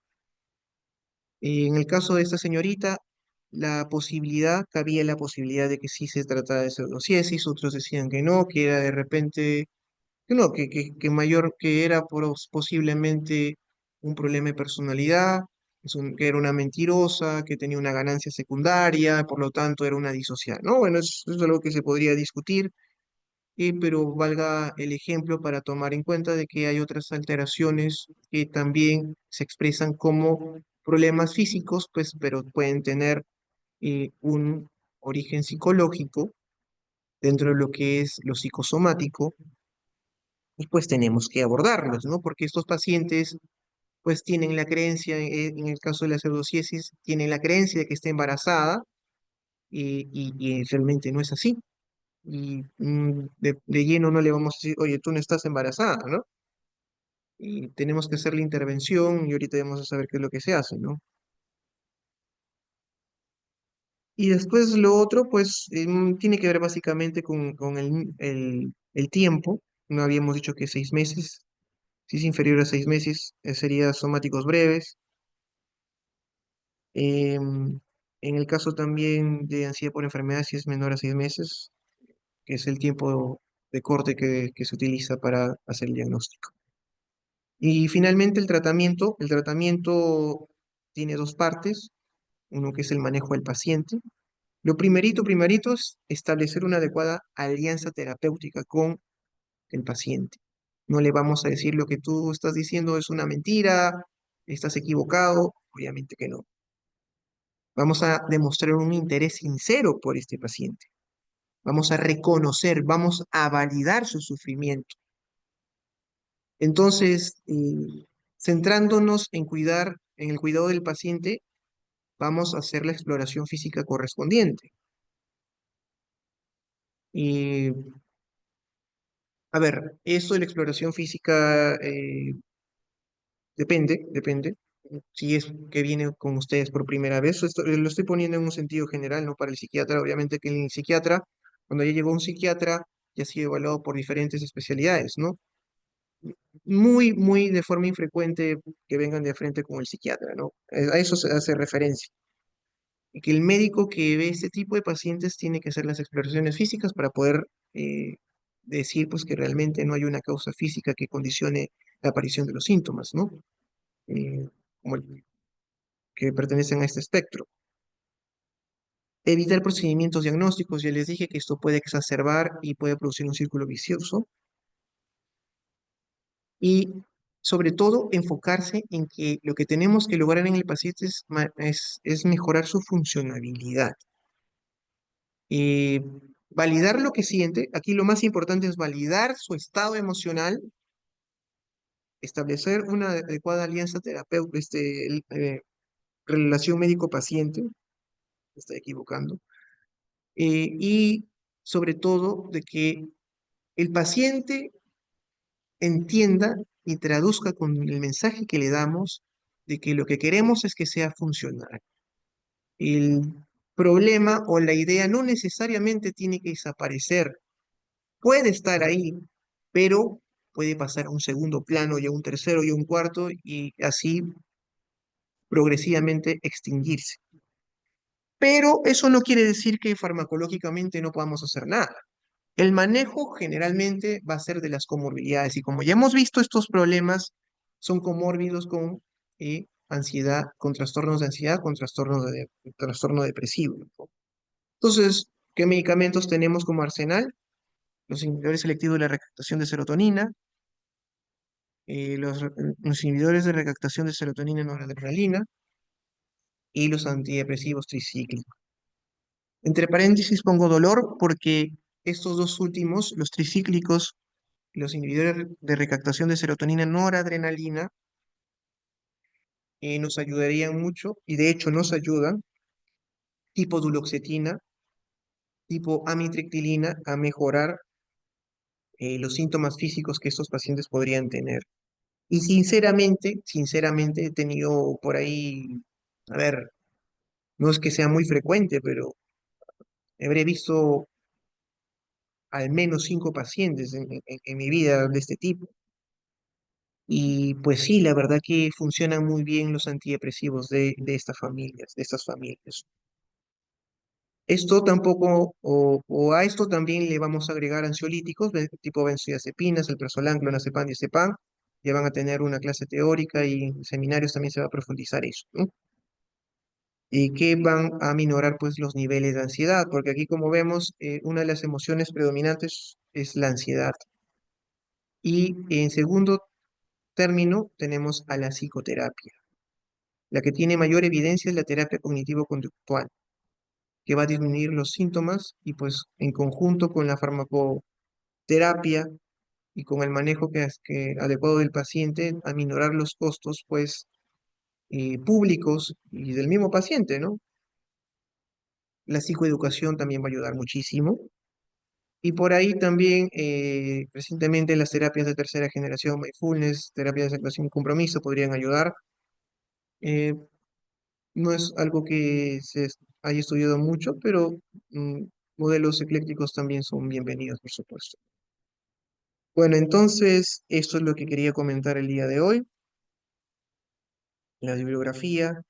En el caso de esta señorita, cabía la posibilidad de que sí se trataba de pseudociesis, otros decían que no, que era de repente, que no, que mayor, que era posiblemente un problema de personalidad, que era una mentirosa, que tenía una ganancia secundaria, por lo tanto era una disocial, ¿no? Bueno, eso es algo que se podría discutir, pero valga el ejemplo para tomar en cuenta de que hay otras alteraciones que también se expresan como problemas físicos, pues, pero pueden tener un origen psicológico dentro de lo que es lo psicosomático, y pues tenemos que abordarlos, ¿no? Porque estos pacientes, pues, tienen la creencia, en el caso de la pseudociesis, tienen la creencia de que está embarazada, y realmente no es así. Y de lleno no le vamos a decir, oye, tú no estás embarazada, ¿no? Y tenemos que hacer la intervención y ahorita vamos a saber qué es lo que se hace, ¿no? Y después lo otro, pues, tiene que ver básicamente con el tiempo. No habíamos dicho que 6 meses. Si es inferior a 6 meses, sería somáticos breves. En el caso también de ansiedad por enfermedad, si es menor a 6 meses, que es el tiempo de corte que se utiliza para hacer el diagnóstico. Y finalmente el tratamiento. El tratamiento tiene dos partes, uno que es el manejo del paciente. Lo primerito es establecer una adecuada alianza terapéutica con el paciente. No le vamos a decir lo que tú estás diciendo es una mentira, estás equivocado, obviamente que no. Vamos a demostrar un interés sincero por este paciente. Vamos a reconocer, vamos a validar su sufrimiento. Entonces, centrándonos en el cuidado del paciente, vamos a hacer la exploración física correspondiente. Y, a ver, esto de la exploración física depende. Si es que viene con ustedes por primera vez, esto, lo estoy poniendo en un sentido general, no para el psiquiatra. Obviamente que el psiquiatra, cuando ya llegó un psiquiatra, ya ha sido evaluado por diferentes especialidades, ¿no? Muy de forma infrecuente que vengan de frente con el psiquiatra, ¿no? A eso se hace referencia. Y que el médico que ve este tipo de pacientes tiene que hacer las exploraciones físicas para poder decir pues que realmente no hay una causa física que condicione la aparición de los síntomas, ¿no? Como que pertenecen a este espectro. Evitar procedimientos diagnósticos, ya les dije que esto puede exacerbar y puede producir un círculo vicioso. Y sobre todo enfocarse en que lo que tenemos que lograr en el paciente es mejorar su funcionabilidad. Eh, validar lo que siente. Aquí lo más importante es validar su estado emocional, establecer una adecuada alianza terapéutica, relación médico-paciente, me estoy equivocando, y sobre todo de que el paciente entienda y traduzca con el mensaje que le damos de que lo que queremos es que sea funcional. El problema o la idea no necesariamente tiene que desaparecer. puede estar ahí, pero puede pasar a un segundo plano y a un tercero y a un cuarto y así progresivamente extinguirse. Pero eso no quiere decir que farmacológicamente no podamos hacer nada. El manejo generalmente va a ser de las comorbilidades y como ya hemos visto, estos problemas son comórbidos con ansiedad, con trastornos de ansiedad, con trastorno depresivo, ¿no? Entonces, ¿qué medicamentos tenemos como arsenal? Los inhibidores selectivos de la recaptación de serotonina, los inhibidores de recaptación de serotonina y noradrenalina y los antidepresivos tricíclicos. Entre paréntesis pongo dolor porque estos dos últimos, los tricíclicos, los inhibidores de recaptación de serotonina, noradrenalina, nos ayudarían mucho y de hecho nos ayudan, tipo duloxetina, tipo amitriptilina, a mejorar los síntomas físicos que estos pacientes podrían tener. Y sinceramente he tenido por ahí, a ver, no es que sea muy frecuente, pero habré visto al menos 5 pacientes en mi vida de este tipo. Y pues sí, la verdad que funcionan muy bien los antidepresivos de estas familias, de estas familias. Esto tampoco, o a esto también le vamos a agregar ansiolíticos, tipo benzodiazepinas, el prazolam, clonazepam, diazepam. Ya van a tener una clase teórica y en seminarios también se va a profundizar eso, ¿no? Y que van a minorar pues los niveles de ansiedad, porque aquí como vemos, una de las emociones predominantes es la ansiedad. Y en segundo término tenemos a la psicoterapia. La que tiene mayor evidencia es la terapia cognitivo-conductual, que va a disminuir los síntomas y pues en conjunto con la farmacoterapia y con el manejo adecuado del paciente, a minorar los costos pues públicos y del mismo paciente, ¿no? La psicoeducación también va a ayudar muchísimo. Y por ahí también recientemente las terapias de tercera generación, mindfulness, terapias de aceptación y compromiso podrían ayudar. Eh, no es algo que haya estudiado mucho, pero mm, modelos eclécticos también son bienvenidos, por supuesto. Bueno, entonces, esto es lo que quería comentar el día de hoy, la bibliografía,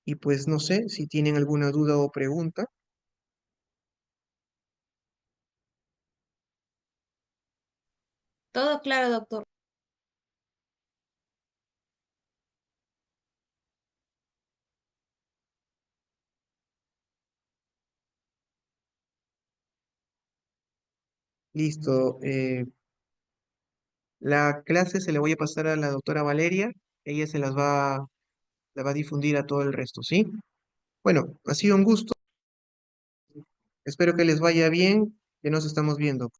y pues no sé si tienen alguna duda o pregunta. Todo claro, doctor. Listo. La clase se la voy a pasar a la doctora Valeria, ella la va a difundir a todo el resto, ¿sí? Bueno, ha sido un gusto, espero que les vaya bien, que nos estamos viendo.